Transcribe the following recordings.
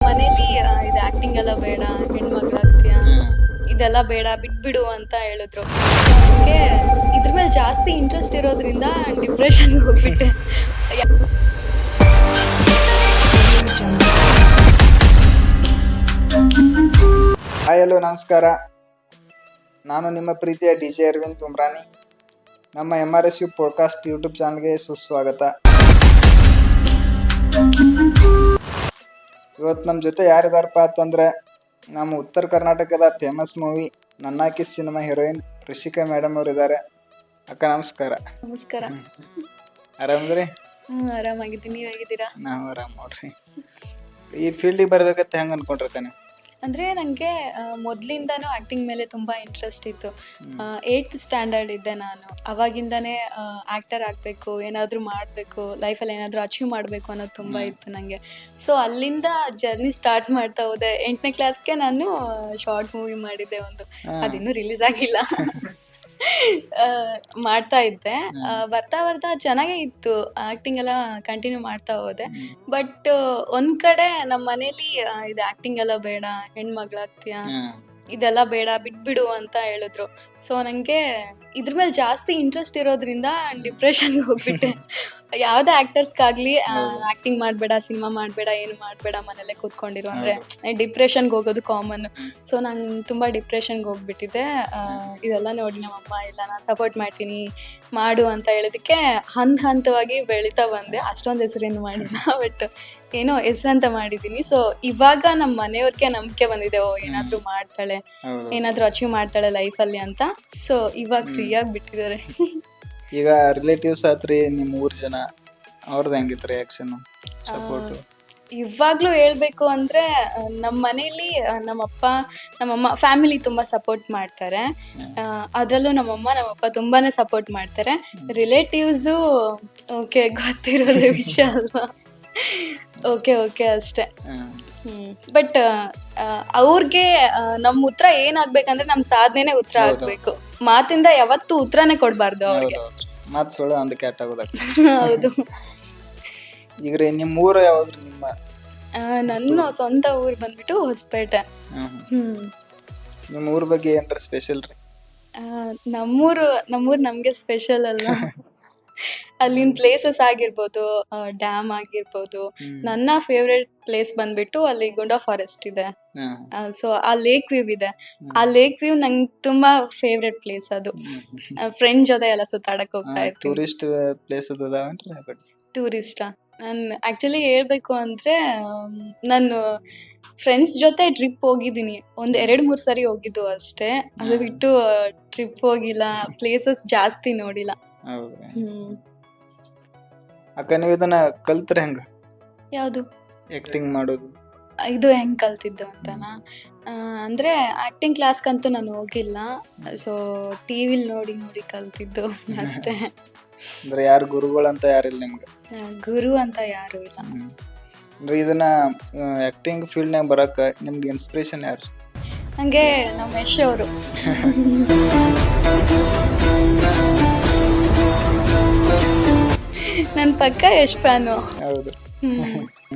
ಮನೇಲಿ ಇದು ಆಕ್ಟಿಂಗ್ ಎಲ್ಲ ಬೇಡ, ಹೆಣ್ಮಗಳಾಗ್ತೀಯ, ಇದೆಲ್ಲ ಬೇಡ, ಬಿಟ್ಬಿಡು ಅಂತ ಹೇಳಿದ್ರು. ನನಗೆ ಇದ್ರ ಮೇಲೆ ಜಾಸ್ತಿ ಇಂಟ್ರೆಸ್ಟ್ ಇರೋದ್ರಿಂದ ಡಿಪ್ರೆಷನ್ಗೆ ಹೋಗ್ಬಿಟ್ಟೆ. ಹಾಯ್ ಹಲೋ ನಮಸ್ಕಾರ. ನಾನು ನಿಮ್ಮ ಪ್ರೀತಿಯ DJ ಅರವಿಂದ್ ತುಮ್ರಾನಿ. ನಮ್ಮ MRSU ಪಾಡ್ಕಾಸ್ಟ್ ಯೂಟ್ಯೂಬ್ ಚಾನಲ್ಗೆ ಸುಸ್ವಾಗತ. ಇವತ್ತು ನಮ್ಮ ಜೊತೆ ಯಾರಿದಾರಪ್ಪ ಅಂತಂದ್ರೆ ನಮ್ಮ ಉತ್ತರ ಕರ್ನಾಟಕದ ಫೇಮಸ್ ಮೂವಿ ನನ್ನಾಕಿ ಸಿನಿಮಾ ಹೀರೋಯಿನ್ ರಿಷಿಕಾ ಮೇಡಮ್ ಅವರು ಇದ್ದಾರೆ. ಅಕ್ಕ ನಮಸ್ಕಾರ. ನಮಸ್ಕಾರ. ಆರಾಮದ್ರಿ? ಆರಾಮಾಗಿದ್ದೀನಿ, ನೀವು ಹೇಗಿದ್ದೀರಾ? ನಾವು ಆರಾಮ್ ನೋಡ್ರಿ. ಈ ಫೀಲ್ಡಿಗೆ ಬರ್ಬೇಕಂತ ಹೆಂಗೆ ಅನ್ಕೊಂಡಿರ್ತಾನೆ? ಅಂದರೆ ನನಗೆ ಮೊದಲಿಂದನೂ ಆ್ಯಕ್ಟಿಂಗ್ ಮೇಲೆ ತುಂಬ ಇಂಟ್ರೆಸ್ಟ್ ಇತ್ತು. 8th ಸ್ಟ್ಯಾಂಡರ್ಡ್ ಇದ್ದೆ ನಾನು. ಅವಾಗಿಂದನೇ ಆ್ಯಕ್ಟರ್ ಆಗಬೇಕು, ಏನಾದರೂ ಮಾಡಬೇಕು, ಲೈಫಲ್ಲಿ ಏನಾದರೂ ಅಚೀವ್ ಮಾಡಬೇಕು ಅನ್ನೋದು ತುಂಬ ಇತ್ತು ನನಗೆ. ಸೊ ಅಲ್ಲಿಂದ ಜರ್ನಿ ಸ್ಟಾರ್ಟ್ ಮಾಡ್ತಾ ಹೋದೆ. 8ನೇ ಕ್ಲಾಸ್ಗೆ ನಾನು ಶಾರ್ಟ್ ಮೂವಿ ಮಾಡಿದ್ದೆ ಒಂದು, ಅದಿನ್ನೂ ರಿಲೀಸ್ ಆಗಿಲ್ಲ. ಮಾಡ್ತಾ ಇದ್ದೆ. ಬರ್ತಾ ಚೆನ್ನಾಗೇ ಇತ್ತು, ಆ್ಯಕ್ಟಿಂಗ್ ಎಲ್ಲ ಕಂಟಿನ್ಯೂ ಮಾಡ್ತಾ ಹೋದೆ. ಬಟ್ ಒಂದ್ ಕಡೆ ನಮ್ಮ ಮನೇಲಿ ಇದು ಆ್ಯಕ್ಟಿಂಗ್ ಎಲ್ಲ ಬೇಡ, ಹೆಣ್ಮಗಳಾಗ್ತೀಯ, ಇದೆಲ್ಲ ಬೇಡ, ಬಿಟ್ಬಿಡು ಅಂತ ಹೇಳಿದ್ರು. ಸೊ ನನಗೆ ಇದ್ರ ಮೇಲೆ ಜಾಸ್ತಿ ಇಂಟ್ರೆಸ್ಟ್ ಇರೋದ್ರಿಂದ ಡಿಪ್ರೆಷನ್ಗೆ ಹೋಗ್ಬಿಟ್ಟೆ. ಯಾವುದೇ ಆ್ಯಕ್ಟರ್ಸ್ಗಾಗಲಿ ಆ್ಯಕ್ಟಿಂಗ್ ಮಾಡಬೇಡ, ಸಿನಿಮಾ ಮಾಡಬೇಡ, ಏನು ಮಾಡಬೇಡ, ಮನೇಲೆ ಕೂತ್ಕೊಂಡಿರು ಅಂದರೆ ಡಿಪ್ರೆಷನ್ಗೆ ಹೋಗೋದು ಕಾಮನ್. ಸೊ ನಾನು ತುಂಬ ಡಿಪ್ರೆಷನ್ಗೆ ಹೋಗ್ಬಿಟ್ಟಿದ್ದೆ. ಇದೆಲ್ಲ ನೋಡಿ ನಮ್ಮಮ್ಮ ಇಲ್ಲ ನಾನು ಸಪೋರ್ಟ್ ಮಾಡ್ತೀನಿ ಮಾಡು ಅಂತ ಹೇಳಿದಕ್ಕೆ ಹಂತವಾಗಿ ಬೆಳೀತಾ ಬಂದೆ. ಅಷ್ಟೊಂದು ಹೆಸರೇನು ಮಾಡಿಲ್ಲ, ಬಟ್ ಏನೋ ಹೆಸರಂತ ಮಾಡಿದ್ದೀನಿ. ಸೊ ಇವಾಗ ನಮ್ಮ ಮನೆಯವ್ರಿಗೆ ನಂಬಿಕೆ ಬಂದಿದೆ, ಓ ಏನಾದರೂ ಮಾಡ್ತಾಳೆ, ಏನಾದರೂ ಅಚೀವ್ ಮಾಡ್ತಾಳೆ ಲೈಫಲ್ಲಿ ಅಂತ. ಸೊ ಇವಾಗ ಫ್ರೀಯಾಗಿ ಬಿಟ್ಟಿದ್ದಾರೆ. ಈಗ ರಿಲೇಟಿವ್ಸ್ ಆತ್ರಿ, ನಿಮ್ಮ 3 ಜನ ಅವ್ರದ್ದು ಹೆಂಗಿತ್ತು ರಿಯಾಕ್ಷನ್, ಸಪೋರ್ಟ್? ಇವಾಗಲೂ ಹೇಳ್ಬೇಕು ಅಂದರೆ ನಮ್ಮ ಮನೇಲಿ ನಮ್ಮಪ್ಪ ನಮ್ಮಮ್ಮ ಫ್ಯಾಮಿಲಿ ತುಂಬ ಸಪೋರ್ಟ್ ಮಾಡ್ತಾರೆ. ಅದರಲ್ಲೂ ನಮ್ಮಪ್ಪ ತುಂಬಾ ಸಪೋರ್ಟ್ ಮಾಡ್ತಾರೆ. ರಿಲೇಟಿವ್ಸು ಓಕೆ, ಗೊತ್ತಿರೋದೇ ವಿಷಯ ಅಲ್ವಾ, ಓಕೆ ಅಷ್ಟೇ. ಬಟ್ ಅವ್ರಿಗೆ ನಮ್ಮ ಉತ್ತರ ಏನಾಗ್ಬೇಕಂದ್ರೆ ನಮ್ಮ ಸಾಧನೆನೇ ಉತ್ತರ ಆಗ್ಬೇಕು. ಮಾತಿಂದ ಯಾವತ್ತೂ ಉತ್ತರನೇ ಕೊಡಬಾರ್ದು ಅವ್ರಿಗೆ. ಮಾತು ಸುಳ್ಳು ಒಂದು ಕ್ಯಾಟ್ ಆಗೋದ. ಹೌದು. ಈಗ ರೀ ನಿಮ್ಮ ಊರು ಯಾವ್ದು? ನಿಮ್ಮ ನನ್ನ ಸ್ವಂತ ಊರು ಬಂದ್ಬಿಟ್ಟು ಹೊಸಪೇಟೆ. ನಿಮ್ಮ ಊರ ಬಗ್ಗೆ ಏನಾರ ಸ್ಪೆಷಲ್ ರೀ? ನಮ್ಮೂರು ನಮಗೆ ಸ್ಪೆಷಲ್ ಅಲ್ಲ. ಅಲ್ಲಿನ ಪ್ಲೇಸಸ್ ಆಗಿರ್ಬೋದು, ಡ್ಯಾಮ್ ಆಗಿರ್ಬೋದು. ನನ್ನ ಫೇವ್ರೆಟ್ ಪ್ಲೇಸ್ ಬಂದ್ಬಿಟ್ಟು ಅಲ್ಲಿ ಗುಂಡಾ ಫಾರೆಸ್ಟ್ ಇದೆ. ಸೊ ಆ ಲೇಕ್ ವ್ಯೂ ಇದೆ. ಆ ಲೇಕ್ ವ್ಯೂ ನಂಗೆ ತುಂಬಾ ಫೇವ್ರೆಟ್ ಪ್ಲೇಸ್ ಅದು. ಫ್ರೆಂಡ್ ಜೊತೆ ಎಲ್ಲ ಸುತ್ತಾಡಕ್ ಹೋಗ್ತಾ ಇರ್ತೀನಿ. ಟೂರಿಸ್ಟ್ ಪ್ಲೇಸ್ ಟೂರಿಸ್ಟಾ? ನಾನು ಆಕ್ಚುಲಿ ಹೇಳ್ಬೇಕು ಅಂದ್ರೆ ನಾನು ಫ್ರೆಂಡ್ಸ್ ಜೊತೆ ಟ್ರಿಪ್ ಹೋಗಿದ್ದೀನಿ, 1-2-3 ಸರಿ ಹೋಗಿದ್ದು ಅಷ್ಟೇ. ಅದು ಬಿಟ್ಟು ಟ್ರಿಪ್ ಹೋಗಿಲ್ಲ, ಪ್ಲೇಸಸ್ ಜಾಸ್ತಿ ನೋಡಿಲ್ಲ. ಅಕ್ಕ ನೀವು ಇದನ್ನ ಕಲ್ತ್ರೆ ಹೆಂಗ? ಯಾವುದು? ಆಕ್ಟಿಂಗ್ ಮಾಡೋದು. ಇದು ಹೆಂಗ್ ಕಲ್ತಿದ್ದು ಅಂತನಾ? ಅಂದ್ರೆ ಆಕ್ಟಿಂಗ್ ಕ್ಲಾಸ್ಗಂತೂ ನಾನು ಹೋಗಿಲ್ಲ. ಸೊ ಟಿವಿಲ್ ನೋಡಿ ಕಲ್ತಿದ್ದು ಅಷ್ಟೇ. ಅಂದ್ರೆ ಯಾರು ಗುರುಗಳಂತ ಯಾರಿಲ್ಲ ನಿಮ್ಗೆ? ಗುರು ಅಂತ ಯಾರು ಇಲ್ಲ. ಅಂದ್ರೆ ಇದನ್ನ ಆಕ್ಟಿಂಗ್ ಫೀಲ್ಡ್ನಾಗ ಬರಕ ನಿಮ್ಗೆ ಇನ್ಸ್ಪಿರೇಷನ್ ಯಾರು? ನಂಗೆ ನಮ್ಮ ಯಶ್ ಅವರು. ನನ್ನ ಪಕ್ಕ ಯಶ್ ಫ್ಯಾನು. ಹೌದು.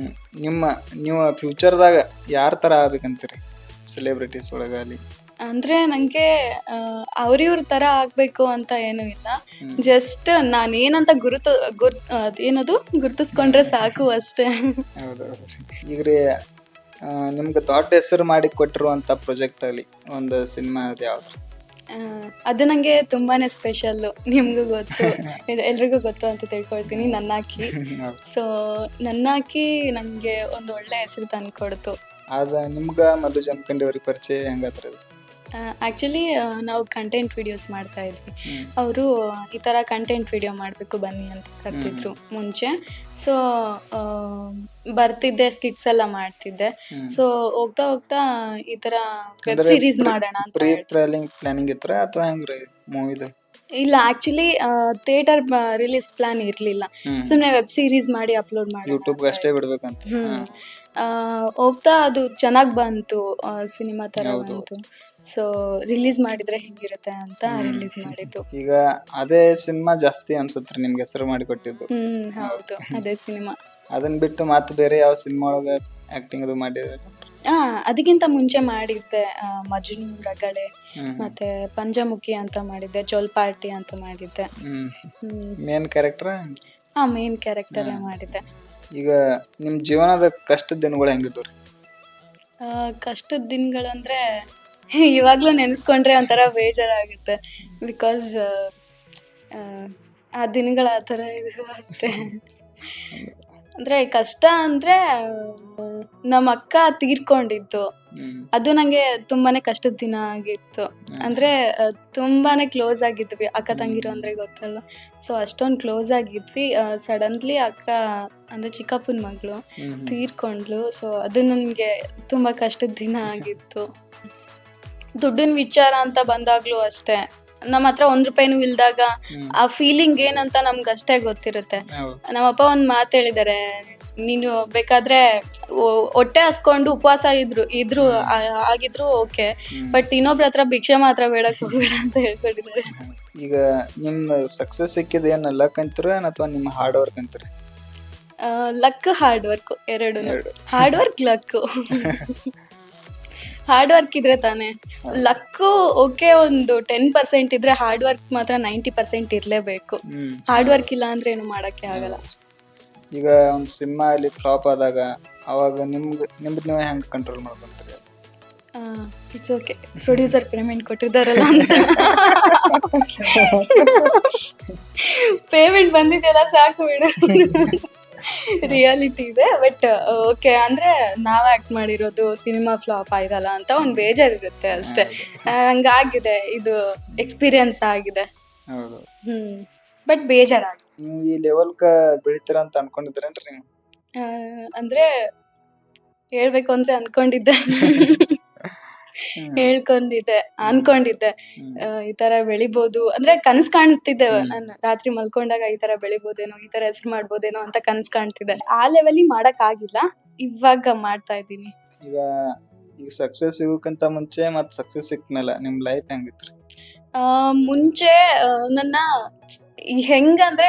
ನೀವು ಫ್ಯೂಚರ್ದಾಗ ಯಾರ ಥರ ಆಗ್ಬೇಕಂತೀರಿ ಸೆಲೆಬ್ರಿಟೀಸ್ ಒಳಗಾಗಲಿ? ಅಂದರೆ ನನಗೆ ಅವ್ರಿವ್ರ ಥರ ಆಗಬೇಕು ಅಂತ ಏನೂ ಇಲ್ಲ. ಜಸ್ಟ್ ನಾನೇನಂತ ಗುರುತಿಸ್ಕೊಂಡ್ರೆ ಸಾಕು ಅಷ್ಟೇ. ಹೌದೌದು. ಈಗ ರೀ ನಿಮ್ಗೆ ದೊಡ್ಡ ಹೆಸರು ಮಾಡಿ ಕೊಟ್ಟಿರುವಂಥ ಪ್ರಾಜೆಕ್ಟ್ ಆಗಲಿ ಒಂದು ಸಿನಿಮಾ ಅದು ಯಾವ್ದು? ಅದು ನನಗೆ ತುಂಬಾ ಸ್ಪೆಷಲ್ಲು. ನಿಮಗೂ ಗೊತ್ತು, ಎಲ್ರಿಗೂ ಗೊತ್ತು ಅಂತ ತಿಳ್ಕೊಳ್ತೀನಿ. ನನ್ನಾಕಿ. ಸೊ ನನ್ನಾಕಿ ನನಗೆ ಒಂದು ಒಳ್ಳೆ ಹೆಸರು ತಂದುಕೊಡ್ತು. ಅದು ನಿಮ್ಗೆ ಮಧು ಜಮಖಂಡಿ ಅವ್ರಿಗೆ ಪರಿಚಯ ಹೆಂಗಾದ್ರೆ? ಆ್ಯಕ್ಚುಲಿ ನಾವು ಕಂಟೆಂಟ್ ವಿಡಿಯೋಸ್ ಮಾಡ್ತಾ ಇದ್ವಿ. ಅವರು ಈ ಥರ ಕಂಟೆಂಟ್ ವಿಡಿಯೋ ಮಾಡಬೇಕು ಬನ್ನಿ ಅಂತ ಕರ್ತಿದ್ರು ಮುಂಚೆ. ಸೊ ಬರ್ತಿದ್ದೆ, ಸ್ಕಿಟ್ಸ್ ಎಲ್ಲ ಮಾಡ್ತಿದ್ದೆ. ಸೊ ಹೋಗ್ತಾ ಈ ಥರ ವೆಬ್ ಸೀರೀಸ್ ಮಾಡೋಣ ಅಂತ. ಪ್ಲಾನಿಂಗ್ ಇತ್ರ ಅಥವಾ ಹೆಂಗ್ರಿ ಮೂವಿದು? ಇಲ್ಲ, ಆ್ಯಕ್ಚುಲಿ ಥಿಯೇಟರ್ ರಿಲೀಸ್ ಪ್ಲಾನ್ ಇರಲಿಲ್ಲ. ಸುಮ್ಮನೆ ವೆಬ್ ಸೀರೀಸ್ ಮಾಡಿ ಅಪ್ಲೋಡ್ ಮಾಡಿ ಯೂಟ್ಯೂಬ್ಗೆ ಅಷ್ಟೇ ಬಿಡ್ಬೇಕಂತ. ಹೋಗ್ತಾ ಅದು ಚೆನ್ನಾಗಿ ಬಂತು, ಸಿನಿಮಾ ಥರ ಬಂತು. ಸೊ ರಿಲೀಸ್ ಮಾಡಿದ್ರೆ ಹೆಂಗಿರುತ್ತೆ ಅಂತ ರಿಲೀಸ್ ಮಾಡಿದ್ದು. ಈಗ ಅದೇ ಸಿನಿಮಾ ಜಾಸ್ತಿ ಅನ್ಸುತ್ತೆ ನಿಮ್ಗೆ ಹೆಸರು ಮಾಡಿ ಕೊಟ್ಟಿದ್ದು? ಹೌದು, ಅದೇ ಸಿನಿಮಾ. ಅದನ್ನ ಬಿಟ್ಟು ಮತ್ತೆ ಬೇರೆ ಯಾವ ಸಿನಿಮಾ ಒಳಗೆ ಆಕ್ಟಿಂಗ್ ಅದು ಮಾಡಿದ್ರೆ? ಅದಕ್ಕಿಂತ ಮುಂಚೆ ಮಾಡಿದ್ದೆ ಮಜ್ನು, ರಗಳೆ, ಮತ್ತೆ ಪಂಚಮುಖಿ ಅಂತ ಮಾಡಿದ್ದೆ, ಚೋಲ್ಪಾಟಿ ಅಂತ ಮಾಡಿದ್ದೆ. Main character? ಮೇನ್ ಕ್ಯಾರೆಕ್ಟರ್ ಮಾಡಿದ್ದೆ. ಈಗ ನಿಮ್ ಜೀವನದ ಕಷ್ಟದ ದಿನಗಳು ಹೆಂಗಿದ್ವು? ಕಷ್ಟದ ದಿನಗಳಂದ್ರೆ ಇವಾಗ್ಲೂ ನೆನೆಸ್ಕೊಂಡ್ರೆ ಒಂಥರ ಬೇಜಾರಾಗುತ್ತೆ. ಬಿಕಾಸ್ ಆ ದಿನಗಳ ಆ ಥರ ಇದು ಅಷ್ಟೇ. ಅಂದ್ರೆ ಕಷ್ಟ ಅಂದ್ರೆ ನಮ್ಮ ಅಕ್ಕ ತೀರ್ಕೊಂಡಿದ್ದು, ಅದು ನಂಗೆ ತುಂಬಾನೇ ಕಷ್ಟದ ದಿನ ಆಗಿತ್ತು. ಅಂದ್ರೆ ತುಂಬಾನೇ ಕ್ಲೋಸ್ ಆಗಿದ್ವಿ, ಅಕ್ಕ ತಂಗಿರು ಅಂದ್ರೆ ಗೊತ್ತಲ್ಲ. ಸೊ ಅಷ್ಟೊಂದು ಕ್ಲೋಸ್ ಆಗಿದ್ವಿ. ಸಡನ್ಲಿ ಅಕ್ಕ ಅಂದ್ರೆ ಚಿಕ್ಕಪ್ಪನ ಮಗಳು ತೀರ್ಕೊಂಡ್ಲು. ಸೊ ಅದು ನನಗೆ ತುಂಬಾ ಕಷ್ಟದ ದಿನ ಆಗಿತ್ತು. ದುಡ್ಡಿನ ವಿಚಾರ ಅಂತ ಬಂದಾಗ್ಲೂ ಅಷ್ಟೇ, ನಮ್ಮ ಹತ್ರ 1 ರೂಪಾಯಿನೂ ಇಲ್ದಾಗ ಆ ಫೀಲಿಂಗ್ ಏನಂತ ನಮ್ಗೆ ಅಷ್ಟೇ ಗೊತ್ತಿರುತ್ತೆ. ನಮ್ಮಪ್ಪ ಒಂದ್ ಮಾತು ಹೇಳಿದಾರೆ, ನೀನು ಬೇಕಾದ್ರೆ ಹೊಟ್ಟೆ ಹಸ್ಕೊಂಡು ಉಪವಾಸ ಇದ್ರು ಆಗಿದ್ರು ಓಕೆ, ಬಟ್ ಇನ್ನೊಬ್ರ ಹತ್ರ ಭಿಕ್ಷೆ ಮಾತ್ರ ಬೇಡಕ್ ಹೋಗ್ಬೇಡ ಅಂತ ಹೇಳ್ಕೊಂಡಿದ್ದಾರೆ. ಈಗ ನಿಮ್ ಸಕ್ಸಸ್ ಸಿಕ್ಕಿದ ಏನ್ ಲಕ್ ಅಂತೀರ ಅಥವಾ ನಿಮ್ಮ ಹಾರ್ಡ್ ವರ್ಕ್ ಅಂತೀರ? ಲಕ್, ಹಾರ್ಡ್ ವರ್ಕ್ ಎರಡು. Hard work, luck. Hard work ಇದ್ರೆ ತಾನೆ. ಲಕ್ಕು ಓಕೆ ಒಂದು 10% ಇದ್ರೆ, ಹಾರ್ಡ್ ವರ್ಕ್ ಮಾತ್ರ 90% ಇರ್ಲೇಬೇಕು. ಹಾರ್ಡ್ ವರ್ಕ್ ಇಲ್ಲ ಅಂದ್ರೆ ಏನು ಮಾಡಕ್ಕೆ ಆಗಲ್ಲ. ಈಗ ಒಂದು ಸಿನಿಮಾ ಅಲ್ಲಿ ಫ್ಲಾಪ್ ಆದಾಗ ಅವಾಗ ನಿಮ್ದು ನೀವೇ ಹೆಂಗ್ ಕಂಟ್ರೋಲ್ ಮಾಡ್ಕೊಂತೀರಿ? ಇಟ್ಸ್ ಓಕೆ, ಪ್ರೊಡ್ಯೂಸರ್ ಪೇಮೆಂಟ್ ಕೊಟ್ಟಿದ್ದಾರಲ್ಲ ಅಂತ. ಪೇಮೆಂಟ್ ಬಂದಿದೆಯಲ್ಲ ಸಾಕು ಬಿಡು, ರಿಯಾಲಿಟಿ ಇದೆ. ಬಟ್ ಓಕೆ ಅಂದ್ರೆ ನಾವ್ ಆಕ್ಟ್ ಮಾಡಿರೋದು ಸಿನಿಮಾ ಫ್ಲಾಪ್ ಆಯ್ತಲ್ಲ ಅಂತ ಒಂದ್ ಬೇಜಾರಿರುತ್ತೆ ಅಷ್ಟೇ. ಹಂಗಾಗಿದೆ, ಇದು ಎಕ್ಸ್ಪೀರಿಯನ್ಸ್ ಆಗಿದೆ. ಬಟ್ ಬೇಜಾರಾಗಿ ನೀವು ಈ ಲೆವೆಲ್ಕ ಬೆಳಿತೀರ ಅಂತ ಅನ್ಕೊಂಡಿದ್ರೇನ್ರಿ ನೀವು? ಅಂದ್ರೆ ಹೇಳ್ಬೇಕು ಅಂದ್ರೆ ಅನ್ಕೊಂಡಿದ್ದೆ ಈ ತರ ಬೆಳಿಬೋದು ಅಂದ್ರೆ ಕನಸು ಕಾಣ್ತಿದ್ದೆ. ನಾನು ರಾತ್ರಿ ಮಲ್ಕೊಂಡಾಗ ಈ ತರ ಬೆಳಿಬೋದೇನೋ, ಈ ತರ ಹೆಸರು ಮಾಡ್ಬೋದೇನೋ ಅಂತ ಕನಸು ಕಾಣ್ತಿದ್ದೆ. ಆ ಲೆವೆಲಿ ಮಾಡಕ್ ಆಗಿಲ್ಲ, ಇವಾಗ ಮಾಡ್ತಾ ಇದ್ದೀನಿ. ಈಗ ಸಕ್ಸಸ್ ಸಿಗೋಕ್ಕಿಂತ ಮುಂಚೆ ಮತ್ ಸಕ್ಸಸ್ ಸಿಕ್ಮೇಲೆ ನಿಮ್ ಲೈಫ್ ಹೆಂಗಿತ್ರಿ? ಮುಂಚೆ ನನ್ನ ಹೆಂಗಂದ್ರೆ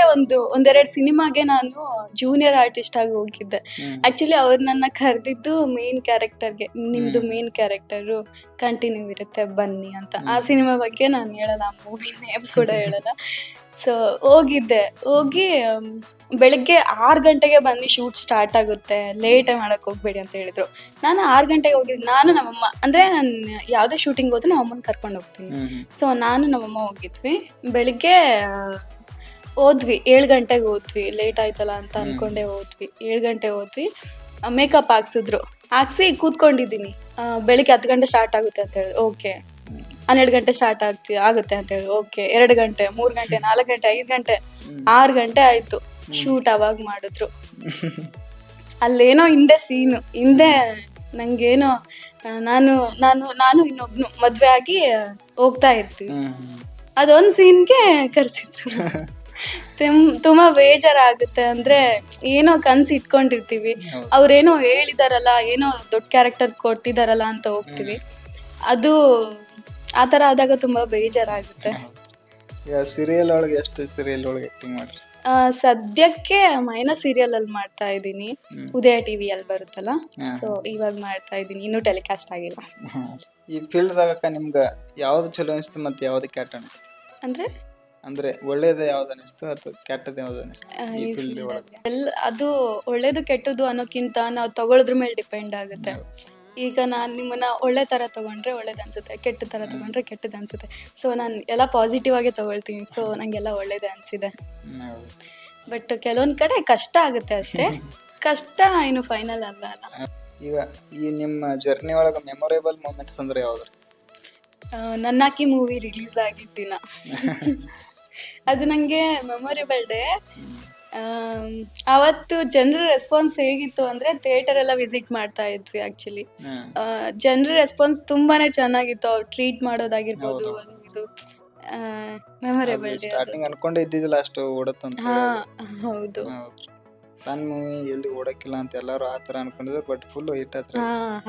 ಒಂದೆರಡು ಸಿನಿಮಾಗೆ ನಾನು ಜೂನಿಯರ್ ಆರ್ಟಿಸ್ಟ್ ಆಗಿ ಹೋಗಿದ್ದೆ. ಆಕ್ಚುಲಿ ಅವ್ರು ನನ್ನ ಕರೆದಿದ್ದು ಮೇನ್ ಕ್ಯಾರೆಕ್ಟರ್ಗೆ, ನಿಮ್ದು ಮೇನ್ ಕ್ಯಾರೆಕ್ಟರು ಕಂಟಿನ್ಯೂ ಇರುತ್ತೆ ಬನ್ನಿ ಅಂತ. ಆ ಸಿನಿಮಾ ಬಗ್ಗೆ ನಾನು ಹೇಳಲ್ಲ, ಮೂವಿ ನೇಮ್ ಕೂಡ ಹೇಳಲ್ಲ. ಸೊ ಹೋಗಿ ಬೆಳಿಗ್ಗೆ 6 ಗಂಟೆಗೆ ಬಂದು ಶೂಟ್ ಸ್ಟಾರ್ಟ್ ಆಗುತ್ತೆ, ಲೇಟ್ ಮಾಡಕ್ ಹೋಗ್ಬೇಡಿ ಅಂತ ಹೇಳಿದ್ರು. ನಾನು 6 ಗಂಟೆಗೆ ಹೋಗಿದ್ದು. ನಾನು ನಮ್ಮಮ್ಮ ಅಂದ್ರೆ ನಾನು ಯಾವುದೇ ಶೂಟಿಂಗ್ ಹೋದ್ರು ನಮ್ಮಮ್ಮನ ಕರ್ಕೊಂಡು ಹೋಗ್ತೀನಿ. ಸೊ ನಾನು ನಮ್ಮಮ್ಮ ಹೋಗಿದ್ವಿ. ಬೆಳಿಗ್ಗೆ ಹೋದ್ವಿ, 7 ಗಂಟೆಗೆ ಹೋದ್ವಿ. ಲೇಟ್ ಆಯ್ತಲ್ಲ ಅಂತ ಅನ್ಕೊಂಡೆ ಹೋದ್ವಿ. 7 ಗಂಟೆಗೆ ಹೋದ್ವಿ. ಮೇಕಪ್ ಹಾಕ್ಸಿ ಕೂತ್ಕೊಂಡಿದ್ದೀನಿ. ಬೆಳಿಗ್ಗೆ 10 ಗಂಟೆ ಸ್ಟಾರ್ಟ್ ಆಗುತ್ತೆ ಅಂತ ಹೇಳಿ ಓಕೆ, 12 ಗಂಟೆ ಸ್ಟಾರ್ಟ್ ಆಗುತ್ತೆ ಅಂತ ಹೇಳಿ ಓಕೆ, 2 ಗಂಟೆ, 3 ಗಂಟೆ, 4 ಗಂಟೆ, 5 ಗಂಟೆ, 6 ಗಂಟೆ ಆಯ್ತು ಶೂಟ್. ಅವಾಗ ಮಾಡಿದ್ರು. ಅಲ್ಲೇನೋ ಹಿಂದೆ ನಂಗೇನೋ ನಾನು ಇನ್ನೊಬ್ನು ಮದ್ವೆ ಆಗಿ ಹೋಗ್ತಾ ಇರ್ತೀವಿ. ಅದೊಂದ್ ಸೀನ್ಗೆ ಕರ್ಸಿದ್ರು. ತುಂಬಾ ಬೇಜಾರಾಗುತ್ತೆ. ಅಂದ್ರೆ ಏನೋ ಕನ್ಸು ಇಟ್ಕೊಂಡಿರ್ತೀವಿ, ಅವ್ರೇನೋ ಹೇಳಿದಾರಲ್ಲ, ಏನೋ ದೊಡ್ಡ ಕ್ಯಾರೆಕ್ಟರ್ ಕೊಟ್ಟಿದಾರಲ್ಲ ಅಂತ ಹೋಗ್ತೀವಿ. ಅದು ಆತರ ಆದಾಗ ತುಂಬಾ ಬೇಜಾರಾಗುತ್ತೆ. ಸೀರಿಯಲ್ ಒಳಗೆ ಎಷ್ಟು ಸೀರಿಯಲ್ ಒಳಗೆ ಆಕ್ಟಿಂಗ್ ಮಾಡ್ರಿ? ಸದ್ಯಕ್ಕೆ ಮೈನಾ ಸೀರಿಯಲ್ ಅಲ್ಲಿ ಮಾಡ್ತಾ ಇದ್ದೀನಿ, ಉದಯ ಟಿವಿಯಲ್ಲಿ ಬರುತ್ತಲ್ಲ. ಸೊ ಇವಾಗ ಮಾಡ್ತಾ ಇದ್ದೀನಿ, ಇನ್ನೂ ಟೆಲಿಕಾಸ್ಟ್ ಆಗಿಲ್ಲ. ಈ ಫೀಲ್ಡ್ ದಾಗ ನಿಮ್ಗ ಯಾವ್ದು ಚಲೋ ಅನಿಸ್ತು ಮತ್ತೆ ಯಾವ್ದು ಕೆಟ್ಟ ಅನಿಸ್ತು? ಅಂದ್ರೆ ಒಳ್ಳೇದು ಯಾವ್ದು ಅನಿಸ್ತು ಅಥವಾ ಕೆಟ್ಟದ್ದು ಯಾವ್ದು ಅನಿಸ್ತು ಈ ಫೀಲ್ಡ್ ಒಳಗೆ? ಅದು ಒಳ್ಳೇದು ಕೆಟ್ಟದ್ದು ಅನ್ನೋಕ್ಕಿಂತ ನಾವು ತಗೊಳ್ಳೋದ್ರ ಮೇಲೆ ಡಿಪೆಂಡ್ ಆಗುತ್ತೆ. ಈಗ ನಾನು ನಿಮ್ಮನ್ನ ಒಳ್ಳೆ ತರ ತಗೊಂಡ್ರೆ ಒಳ್ಳೇದು ಅನ್ಸುತ್ತೆ, ಕೆಟ್ಟ ತರ ತಗೊಂಡ್ರೆ ಕೆಟ್ಟದ್ದು ಅನ್ಸುತ್ತೆ. ಸೊ ನಾನು ಎಲ್ಲ ಪಾಸಿಟಿವ್ ಆಗೇ ತಗೊಳ್ತೀನಿ. ಸೊ ನಂಗೆಲ್ಲ ಒಳ್ಳೇದೇ ಅನ್ಸಿದೆ. ಬಟ್ ಕೆಲವೊಂದ್ ಕಡೆ ಕಷ್ಟ ಆಗುತ್ತೆ ಅಷ್ಟೇ. ಕಷ್ಟ ಏನು ಫೈನಲ್ ಅಲ್ಲ. ಈಗ ಈ ನಿಮ್ಮ ಜರ್ನಿ ಒಳಗೆ ಮೆಮೊರೇಬಲ್ ಮೂಮೆಂಟ್ಸ್ ಅಂದ್ರೆ ಯಾವ್ದು? ನನ್ನಾಕಿ ಮೂವಿ ರಿಲೀಸ್ ಆಗಿದ್ದಿನ ಅದು ನಂಗೆ ಮೆಮೊರೇಬಲ್ ಡೇ. ಅವತ್ತು ಜನರ ರೆಸ್ಪಾನ್ಸ್ ಹೇಗಿತ್ತು ಅಂದ್ರೆ, ಥಿಯೇಟರ್ ಎಲ್ಲ ವಿಸಿಟ್ ಮಾಡ್ತಾ ಇದ್ವಿ. ಆಕ್ಚುಲಿ ಜನರ ರೆಸ್ಪಾನ್ಸ್ ತುಂಬಾನೇ ಚೆನ್ನಾಗಿತ್ತು. ಅವ್ರು ಟ್ರೀಟ್ ಮಾಡೋದಾಗಿರ್ಬೋದು, ಇದು ಮೆಮೊರೇಬಲ್ ಡೇ. ಸ್ಟಾರ್ಟಿಂಗ್ ಅನ್ಕೊಂಡೇ ಇದ್ದಿದ್ದಿಲ್ಲ ಅಷ್ಟು ಓಡತ್ತಂತ. ಹೌದು, ಸಣ್ಣ ಮೂವಿ ಎಲ್ಲಿ ಓಡಕ್ಕಿಲ್ಲ ಅಂತ ಎಲ್ಲರೂ ಆತರ ಅನ್ಕೊಂಡಿದ್ರು, ಬಟ್ ಫುಲ್ ಹಿಟ್ ಆತ್ರ.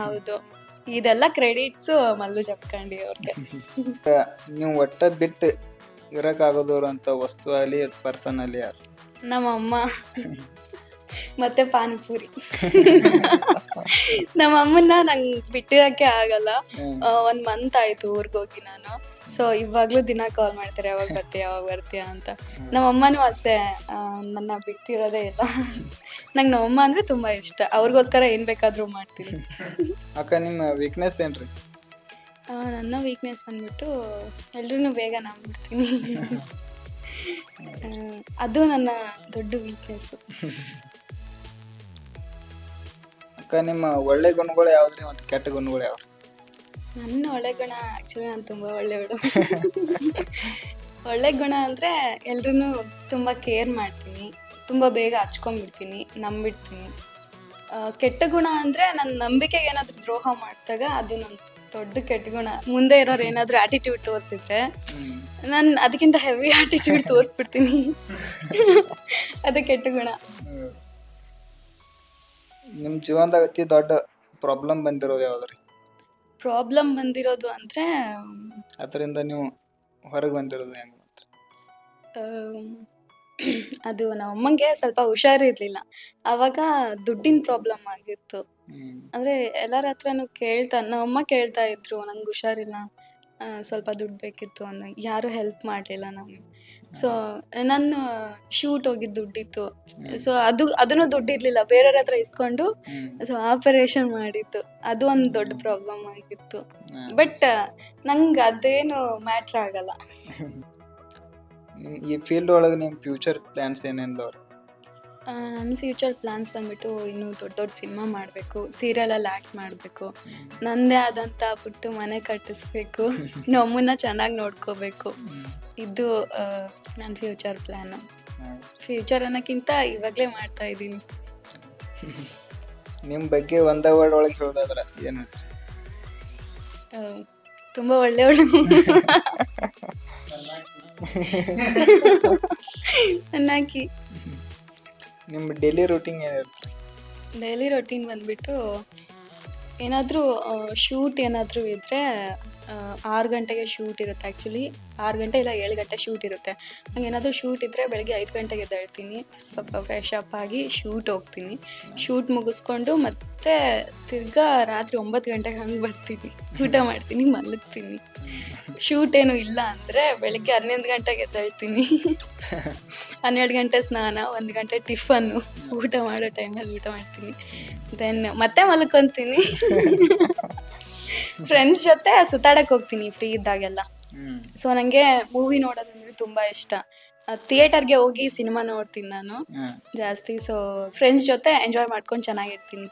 ಹೌದು, ಇದೆಲ್ಲ ಕ್ರೆಡಿಟ್ಸ್ ಮಲ್ಲು ಜಪ್ಕಂಡಿ ಅವ್ರಿಗೆ. ನೀವು ಒಟ್ಟ ಬಿಟ್ಟು ಇರಕ್ ಆಗೋದವ್ರು ಅಂತ ವಸ್ತು ಅಲ್ಲಿ ಪರ್ಸನ್ ಅಲ್ಲಿ ಯಾರು? ನಮ್ಮಮ್ಮ. ಮತ್ತೆ ಪಾನಿಪುರಿ. ನಮ್ಮ ಅಮ್ಮನ್ನ ನಂಗೆ ಬಿಟ್ಟಿರಕ್ಕೆ ಆಗಲ್ಲ. 1 ಮಂತ್ ಆಯ್ತು ಊರ್ಗೋಗಿ ನಾನು. ಸೊ ಇವಾಗ್ಲೂ ದಿನ ಕಾಲ್ ಮಾಡ್ತಾರೆ, ಯಾವಾಗ ಬರ್ತೀಯಾ ಅಂತ. ನಮ್ಮ ಅಮ್ಮನೂ ಅಷ್ಟೇ, ನನ್ನ ಬಿಟ್ಟಿರೋದೇ ಇಲ್ಲ. ನಂಗೆ ನಮ್ಮಮ್ಮ ಅಂದ್ರೆ ತುಂಬಾ ಇಷ್ಟ. ಅವ್ರಿಗೋಸ್ಕರ ಏನ್ ಬೇಕಾದ್ರೂ ಮಾಡ್ತೀನಿ. ಅಕ್ಕ, ನಿಮ್ಮ ವೀಕ್ನೆಸ್ ಏನ್ರಿ? ನನ್ನ ವೀಕ್ನೆಸ್ ಬಂದ್ಬಿಟ್ಟು ಎಲ್ರೂ ಬೇಗ ನಂಬಿಡ್ತೀನಿ. ಅದು ನನ್ನ ದೊಡ್ಡ ವೀಕ್ನೆಸ್ಸು. ಅಕ್ಕ, ನಿಮ್ಮ ಒಳ್ಳೆ ಗುಣಗಳು ಯಾವ್ದ್ರಿ ಮತ್ತು ಕೆಟ್ಟ ಗುಣಗಳು ಯಾವ್ರಿ? ನನ್ನ ಒಳ್ಳೆ ಗುಣ ಆ್ಯಕ್ಚುಲಿ ನಾನು ತುಂಬ ಒಳ್ಳೆಯವಳು. ಒಳ್ಳೆ ಗುಣ ಅಂದರೆ ಎಲ್ರೂ ತುಂಬ ಕೇರ್ ಮಾಡ್ತೀನಿ, ತುಂಬ ಬೇಗ ಹಚ್ಕೊಂಡ್ಬಿಡ್ತೀನಿ, ನಂಬಿಡ್ತೀನಿ. ಕೆಟ್ಟ ಗುಣ ಅಂದರೆ ನನ್ನ ನಂಬಿಕೆಗೆ ಏನಾದರೂ ದ್ರೋಹ ಮಾಡಿದಾಗ ಅದು ನನ್ನ ದೊಡ್ಡ ಕೆಟ್ಟ ಗುಣ. ಮುಂದೆ ಇರೋರು ಏನಾದರೂ ಆ್ಯಟಿಟ್ಯೂಡ್ ತೋರಿಸಿದ್ರೆ ನಾನು ಅದಕ್ಕಿಂತ ಹೆವಿ ಆ್ಯಟಿಟ್ಯೂಡ್ ತೋರಿಸ್ಬಿಡ್ತೀನಿ. ಅದು ಕೆಟ್ಟ ಗುಣ. ನಿಮ್ಮ ಜೀವನದಾಗ ಅತಿ ದೊಡ್ಡ ಪ್ರಾಬ್ಲಮ್ ಬಂದಿರೋದು ಯಾವ್ದ್ರಿ? ಪ್ರಾಬ್ಲಮ್ ಬಂದಿರೋದು ಅಂದರೆ ಅದರಿಂದ ನೀವು ಹೊರಗೆ ಬಂದಿರೋದು ಹೆಂಗೆ? ಅದು ನಮ್ಮ ಅಮ್ಮಂಗೆ ಸ್ವಲ್ಪ ಹುಷಾರಿರ್ಲಿಲ್ಲ, ಆವಾಗ ದುಡ್ಡಿನ ಪ್ರಾಬ್ಲಮ್ ಆಗಿತ್ತು. ಅಂದರೆ ಎಲ್ಲರ ಹತ್ರನೂ ನಮ್ಮಮ್ಮ ಕೇಳ್ತಾ ಇದ್ರು, ನಂಗೆ ಹುಷಾರಿಲ್ಲ, ಸ್ವಲ್ಪ ದುಡ್ಡು ಬೇಕಿತ್ತು ಅಂದಾಗ ಯಾರೂ ಹೆಲ್ಪ್ ಮಾಡಲಿಲ್ಲ ನಮಗೆ. ಸೊ ನಾನು ಶೂಟ್ ಹೋಗಿದ್ದು ದುಡ್ಡಿತ್ತು. ಸೊ ಅದನ್ನು ದುಡ್ಡಿರ್ಲಿಲ್ಲ, ಬೇರೆಯವ್ರ ಹತ್ರ ಇಸ್ಕೊಂಡು ಸೊ ಆಪರೇಷನ್ ಮಾಡಿತ್ತು. ಅದು ಒಂದು ದೊಡ್ಡ ಪ್ರಾಬ್ಲಮ್ ಆಗಿತ್ತು. ಬಟ್ ನಂಗೆ ಅದೇನು ಮ್ಯಾಟ್ರ್ ಆಗಲ್ಲ. ಈ ಫೀಲ್ಡ್ ಒಳಗೆ ನಿಮ್ಮ ಫ್ಯೂಚರ್ ಪ್ಲ್ಯಾನ್ಸ್ ಏನೇನದವ್ರಿ? ನನ್ನ ಫ್ಯೂಚರ್ ಪ್ಲ್ಯಾನ್ಸ್ ಬಂದ್ಬಿಟ್ಟು ಇನ್ನೂ ದೊಡ್ಡ ಸಿನಿಮಾ ಮಾಡಬೇಕು, ಸೀರಿಯಲಲ್ಲಿ ಆ್ಯಕ್ಟ್ ಮಾಡಬೇಕು, ನನ್ನದೇ ಆದಂಥ ಪುಟ್ಟು ಮನೆ ಕಟ್ಟಿಸ್ಬೇಕು, ನಮ್ಮನ್ನ ಚೆನ್ನಾಗಿ ನೋಡ್ಕೋಬೇಕು. ಇದು ನನ್ನ ಫ್ಯೂಚರ್ ಪ್ಲ್ಯಾನು. ಫ್ಯೂಚರ್ ಅನ್ನೋಕ್ಕಿಂತ ಇವಾಗಲೇ ಮಾಡ್ತಾ ಇದ್ದೀನಿ. ನಿಮ್ಮ ಬಗ್ಗೆ ಒಂದೇ ವರ್ಡ್ ಒಳಗೆ ಹೇಳೋದಾದ್ರೆ ಏನು ಹೇಳ್ತೀರಿ? ತುಂಬ ಒಳ್ಳೆಯವಳು. ಚೆನ್ನಾಗಿ. ನಿಮ್ಮ ಡೈಲಿ ರೂಟೀನ್ ಏನಿರುತ್ತೆ? ಡೈಲಿ ರೂಟೀನ್ ಬಂದ್ಬಿಟ್ಟು ಏನಾದರೂ ಶೂಟ್ ಏನಾದರೂ ಇದ್ದರೆ 6 ಗಂಟೆಗೆ ಶೂಟ್ ಇರುತ್ತೆ. ಆ್ಯಕ್ಚುಲಿ 6 ಗಂಟೆ ಇಲ್ಲ 7 ಗಂಟೆ ಶೂಟ್ ಇರುತ್ತೆ. ಹಂಗೇನಾದರೂ ಶೂಟ್ ಇದ್ದರೆ ಬೆಳಗ್ಗೆ 5 ಗಂಟೆಗೆ ಎದ್ದೇಳ್ತೀನಿ, ಸ್ವಲ್ಪ ಫ್ರೆಶ್ ಅಪ್ ಆಗಿ ಶೂಟ್ ಹೋಗ್ತೀನಿ. ಶೂಟ್ ಮುಗಿಸ್ಕೊಂಡು ಮತ್ತೆ ತಿರ್ಗಾ ರಾತ್ರಿ 9 ಗಂಟೆಗೆ ಹಂಗೆ ಬರ್ತೀನಿ, ಊಟ ಮಾಡ್ತೀನಿ, ಮಲಗ್ತೀನಿ. ಶೂಟ್ ಏನು ಇಲ್ಲ ಅಂದರೆ ಬೆಳಗ್ಗೆ 11 ಗಂಟೆಗೆ ಎದ್ದೇಳ್ತೀನಿ. 12 ಗಂಟೆ ಸ್ನಾನ, 1 ಗಂಟೆ ಟಿಫನ್ನು, ಊಟ ಮಾಡೋ ಟೈಮಲ್ಲಿ ಊಟ ಮಾಡ್ತೀನಿ, ದೆನ್ ಮತ್ತೆ ಮಲ್ಕೊತೀನಿ. ಫ್ರೆಂಡ್ಸ್ ಜೊತೆ ಸುತ್ತಾಡಕ್ಕೆ ಹೋಗ್ತೀನಿ ಫ್ರೀ ಇದ್ದಾಗೆಲ್ಲ. ಸೊ ನನಗೆ ಮೂವಿ ನೋಡೋದಂದ್ರೆ ತುಂಬ ಇಷ್ಟ. ಥಿಯೇಟರ್ಗೆ ಹೋಗಿ ಸಿನಿಮಾ ನೋಡ್ತೀನಿ ನಾನು ಜಾಸ್ತಿ. ಸೊ ಫ್ರೆಂಡ್ಸ್ ಜೊತೆ ಎಂಜಾಯ್ ಮಾಡ್ಕೊಂಡು ಚೆನ್ನಾಗಿರ್ತೀನಿ.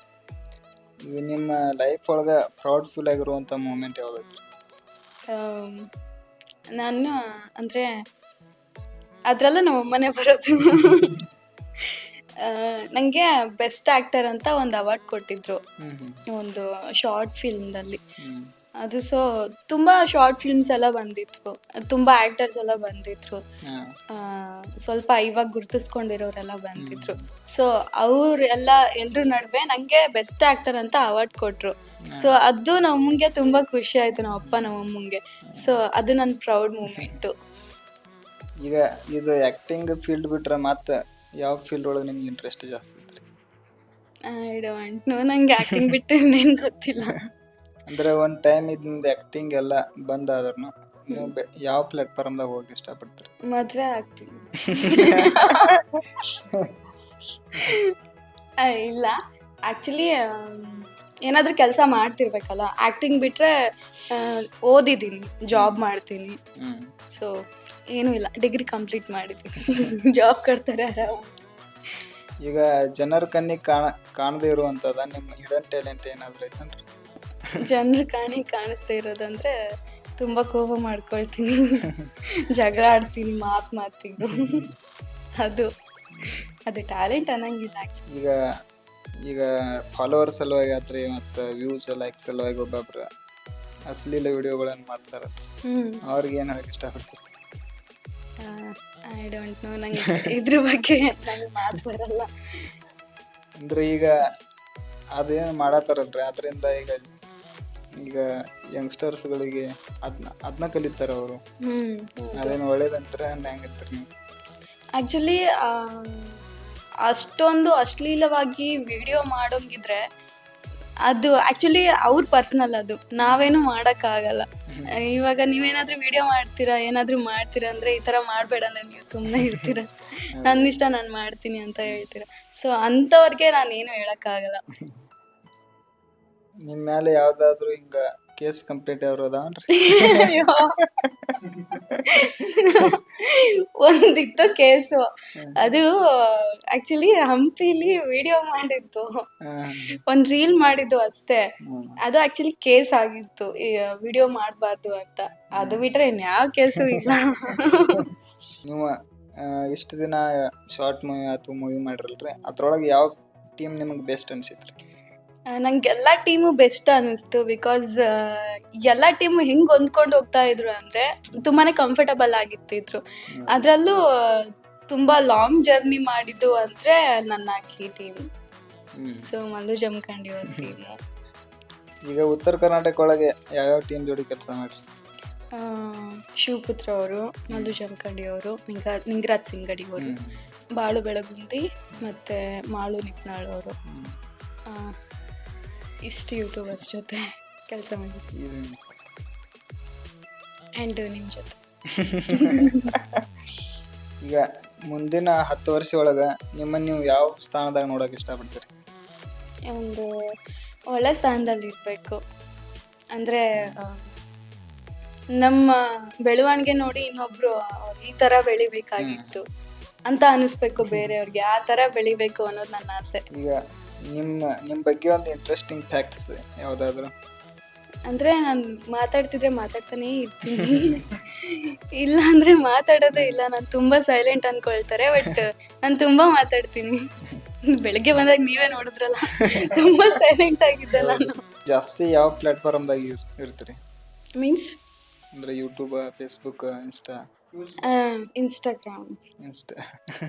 ನಿಮ್ಮ ಲೈಫ್ ಒಳಗೆ ಪ್ರೌಡ್ ಫೀಲ್ ಆಗಿರುವಂಥ ಮೂಮೆಂಟ್ ಯಾವುದೈತಿ? ನಾನು ಅಂದರೆ ಅದರಲ್ಲ ನಮ್ಮ ಅಮ್ಮನೇ ಬರೋದು. ನನಗೆ ಬೆಸ್ಟ್ ಆ್ಯಕ್ಟರ್ ಅಂತ ಒಂದು ಅವಾರ್ಡ್ ಕೊಟ್ಟಿದ್ರು ಒಂದು ಶಾರ್ಟ್ ಫಿಲ್ಮ್ದಲ್ಲಿ. ಅದು ಸೊ ತುಂಬ ಶಾರ್ಟ್ ಫಿಲ್ಮ್ಸ್ ಎಲ್ಲ ಬಂದಿತ್ತು, ತುಂಬ ಆ್ಯಕ್ಟರ್ಸ್ ಎಲ್ಲ ಬಂದಿದ್ರು, ಸ್ವಲ್ಪ ಇವಾಗ ಗುರುತಿಸ್ಕೊಂಡಿರೋರೆಲ್ಲ ಬಂದಿದ್ರು. ಸೊ ಅವರೆಲ್ಲ ಎಲ್ಲರ ನಡುವೆ ನನಗೆ ಬೆಸ್ಟ್ ಆ್ಯಕ್ಟರ್ ಅಂತ ಅವಾರ್ಡ್ ಕೊಟ್ಟರು. ಸೊ ಅದು ನಮಗೆ ತುಂಬ ಖುಷಿ ಆಯಿತು, ನಮ್ಮ ಅಪ್ಪ ನಮ್ಮ ಅಮ್ಮಂಗೆ. ಸೊ ಅದು ನನ್ನ ಪ್ರೌಡ್ ಮೂಮೆಂಟು. ಈಗ ಇದು ಆ್ಯಕ್ಟಿಂಗ್ ಫೀಲ್ಡ್ ಬಿಟ್ರೆ ಮತ್ತೆ ಯಾವ ಫೀಲ್ಡ್ ಒಳಗೆ ನಿಮ್ಗೆ ಇಂಟ್ರೆಸ್ಟ್ ಜಾಸ್ತಿ ಐತ್ರಿ? ಐ ಡೋಂಟ್ ನೋ, ನಂಗೆ ಆ್ಯಕ್ಟಿಂಗ್ ಬಿಟ್ಟು ಇನ್ನೇನು ಗೊತ್ತಿಲ್ಲ. ಅಂದರೆ ಒಂದು ಟೈಮ್ ಇದರಿಂದ ಆ್ಯಕ್ಟಿಂಗ್ ಎಲ್ಲ ಬಂದಾದ್ರೂ ನೀವು ಯಾವ ಪ್ಲಾಟ್ಫಾರ್ಮ್ದಾಗ ಹೋಗಿ ಇಷ್ಟಪಡ್ತೀರಿ? ಮದುವೆ ಆಗ್ತೀನಿ. ಇಲ್ಲ, ಆ್ಯಕ್ಚುಲಿ ಏನಾದರೂ ಕೆಲಸ ಮಾಡ್ತಿರ್ಬೇಕಲ್ಲ. ಆ್ಯಕ್ಟಿಂಗ್ ಬಿಟ್ಟರೆ ಓದಿದ್ದೀನಿ, ಜಾಬ್ ಮಾಡ್ತೀನಿ. ಸೊ ಏನೂ ಇಲ್ಲ, ಡಿಗ್ರಿ ಕಂಪ್ಲೀಟ್ ಮಾಡಿದ್ದೀನಿ, ಜಾಬ್ ಕೊಡ್ತಾರೆ ಆರಾಮ. ಈಗ ಜನರ ಕಣ್ಣಿಗೆ ಕಾಣದೇ ಇರುವಂಥದ್ದು ನಿಮ್ಮ ಹಿಡನ್ ಟ್ಯಾಲೆಂಟ್ ಏನಾದರೂ ಐತನ್ರಿ? ಜನರ ಕಣ್ಣಿಗೆ ಕಾಣಿಸ್ತಾ ಇರೋದಂದರೆ ತುಂಬ ಕೋಪ ಮಾಡ್ಕೊಳ್ತೀನಿ, ಜಗಳ ಆಡ್ತೀನಿ ಮಾತಿಗೂ. ಅದು ಟ್ಯಾಲೆಂಟ್ ಅನ್ನಂಗಿಲ್ಲ ಆ್ಯಕ್ಚುಲಿ. ಈಗ ಫಾಲೋವರ್ ಸಲುವಾಗಿ ಆತ್ರಿ ಮತ್ತು ವ್ಯೂಸ್ ಲೈಕ್ ಸಲುವಾಗಿ ಒಬ್ಬೊಬ್ರು ಅಶ್ಲೀಲ ವಿಡಿಯೋಗಳನ್ನು ಮಾಡ್ತಾರೆ, ಅವ್ರಿಗೆ ಏನು ಹೇಳಕ್ಕೆ ಇಷ್ಟಪಡ್ತೀರಿ? ಐ ಡೋಂಟ್ ನೋ, ನಂಗೆ ಇದ್ರ ಬಗ್ಗೆ ನಂಗೆ ಮಾತು ಬರಲ್ಲ. ಅಂದರೆ ಈಗ ಅದೇನು ಮಾಡತ್ತಾರಲ್ರಿ, ಅದರಿಂದ ಈಗ ಯಂಗ್ಸ್ಟರ್ಸ್ಗಳಿಗೆ ಅದನ್ನ ಕಲಿತಾರೆ ಅವರು. ಅದೇನು ಒಳ್ಳೇದಂತಾರೆ ಹೆಂಗಂತೀರಿ ನೀವು? ಆ್ಯಕ್ಚುಲಿ ಅಷ್ಟೊಂದು ಅಶ್ಲೀಲವಾಗಿ ವಿಡಿಯೋ ಮಾಡೋಂಗಿದ್ರೆ ಅದು ಆ್ಯಕ್ಚುಲಿ ಅವ್ರ ಪರ್ಸ್ನಲ್, ಅದು ನಾವೇನು ಮಾಡೋಕ್ಕಾಗಲ್ಲ. ಇವಾಗ ನೀವೇನಾದರೂ ವಿಡಿಯೋ ಮಾಡ್ತೀರಾ, ಏನಾದರೂ ಮಾಡ್ತೀರಾ ಅಂದರೆ ಈ ಥರ ಮಾಡಬೇಡ ಅಂದರೆ ನೀವು ಸುಮ್ಮನೆ ಇರ್ತೀರ. ನನ್ನ ಇಷ್ಟ ನಾನು ಮಾಡ್ತೀನಿ ಅಂತ ಹೇಳ್ತೀರ. ಸೊ ಅಂಥವ್ರಿಗೆ ನಾನೇನು ಹೇಳೋಕ್ಕಾಗಲ್ಲ. ನಿಮ್ಮ ಮೇಲೆ ಯಾವ್ದಾದ್ರು ಹಿಂಗ ಕೇಸ್ ಕಂಪ್ಲೀಟ್ ಅವ್ರು ಅದಾವನ್ರಿ? ಅಯ್ಯೋ. ಒಂದಿತ್ತು ಕೇಸು, ಅದು ಆಕ್ಚುಲಿ ಹಂಪಿಲಿ ವಿಡಿಯೋ ಮಾಡಿದ್ದು, ಒಂದ್ ರೀಲ್ ಮಾಡಿದ್ದು ಅಷ್ಟೇ. ಅದು ಆಕ್ಚುಲಿ ಕೇಸ್ ಆಗಿತ್ತು, ವಿಡಿಯೋ ಮಾಡಬಾರ್ದು ಅಂತ. ಅದು ಬಿಟ್ರೆ ಇನ್ಯಾವ ಕೇಸು ಇಲ್ಲ. ನೀವು ಇಷ್ಟು ದಿನ ಶಾರ್ಟ್ ಮೂವಿ ಅಥವಾ ಮೂವಿ ಮಾಡಿರಲ್ರಿ, ಅದ್ರೊಳಗೆ ಯಾವ ಟೀಮ್ ನಿಮಗೆ ಬೆಸ್ಟ್ ಅನ್ಸಿತ್ರಿ? ನಂಗೆ ಎಲ್ಲ ಟೀಮು ಬೆಸ್ಟ್ ಅನ್ನಿಸ್ತು. ಬಿಕಾಸ್ ಎಲ್ಲ ಟೀಮು ಹೆಂಗೆ ಹೊಂದ್ಕೊಂಡು ಹೋಗ್ತಾ ಇದ್ರು ಅಂದರೆ ತುಂಬಾ ಕಂಫರ್ಟಬಲ್ ಆಗಿರ್ತಿದ್ರು. ಅದರಲ್ಲೂ ತುಂಬ ಲಾಂಗ್ ಜರ್ನಿ ಮಾಡಿದ್ದು ಅಂದರೆ ನನ್ನ ಅಕ್ಕಿ ಟೀಮ್. ಸೊ ಮಲ್ಲು ಜಮಖಂಡಿ ಅವ್ರ ಟೀಮು. ಈಗ ಉತ್ತರ ಕರ್ನಾಟಕ ಒಳಗೆ ಯಾವ್ಯಾವ ಟೀಮ್ ಜೋಡಿ ಕೆಲಸ ಮಾಡ್ರಿ? ಶಿವಪುತ್ರ ಅವರು, ಮಲ್ಲು ಜಮಖಂಡಿ ಅವರು, ನಿಂಗರಾಜ್ ಸಿಂಗಡಿ ಅವರು, ಬಾಳು ಬೆಳಗುಂದಿ ಮತ್ತು ಮಾಳು ನಿಪ್ನಾಳ್ ಅವರು, ಇಷ್ಟು ಯೂಟ್ಯೂಬರ್ಸ್ ಜೊತೆ ಕೆಲಸ ಮಾಡಿದ್ವಿ. ಆ್ಯಂಡ್ ನಿಮ್ಮ ಜೊತೆ ಈಗ ಮುಂದಿನ 10 ವರ್ಷ ಒಳಗೆ ನಿಮ್ಮನ್ನು ನೀವು ಯಾವ ಸ್ಥಾನದಾಗ ನೋಡೋಕೆ ಇಷ್ಟಪಡ್ತೀರಿ? ಒಂದು ಒಳ್ಳೆ ಸ್ಥಾನದಲ್ಲಿ ಇರಬೇಕು. ಅಂದರೆ ನಮ್ಮ ಬೆಳವಣಿಗೆ ನೋಡಿ ಇನ್ನೊಬ್ರು ಈ ಥರ ಬೆಳಿಬೇಕಾಗಿತ್ತು ಅಂತ ಅನಿಸ್ಬೇಕು ಬೇರೆಯವ್ರಿಗೆ. ಆ ಥರ ಬೆಳಿಬೇಕು ಅನ್ನೋದು ನನ್ನ ಆಸೆ. ಈಗ ನಿಮ್ಮ ಬಗ್ಗೆ ಒಂದು ಇಂಟ್ರೆಸ್ಟಿಂಗ್ ಫ್ಯಾಕ್ಟ್ಸ್ ಯಾವುದಾದ್ರು? ಅಂದರೆ ನಾನು ಮಾತಾಡ್ತಾನೇ ಇರ್ತೀನಿ, ಇಲ್ಲ ಅಂದರೆ ಮಾತಾಡೋದೇ ಇಲ್ಲ. ನಾನು ತುಂಬ ಸೈಲೆಂಟ್ ಅಂದ್ಕೊಳ್ತಾರೆ, ಬಟ್ ನಾನು ತುಂಬ ಮಾತಾಡ್ತೀನಿ. ಬೆಳಗ್ಗೆ ಬಂದಾಗ ನೀವೇ ನೋಡಿದ್ರಲ್ಲ, ತುಂಬ ಸೈಲೆಂಟ್ ಆಗಿದ್ದೆ ನಾನು. ಜಾಸ್ತಿ ಯಾವ ಪ್ಲಾಟ್ಫಾರ್ಮ್ದಾಗ ಇರ್ತೀರಿ? ಮೀನ್ಸ್ ಅಂದರೆ ಯೂಟ್ಯೂಬ್, ಫೇಸ್ಬುಕ್, ಇನ್ಸ್ಟಾಗ್ರಾಮ್.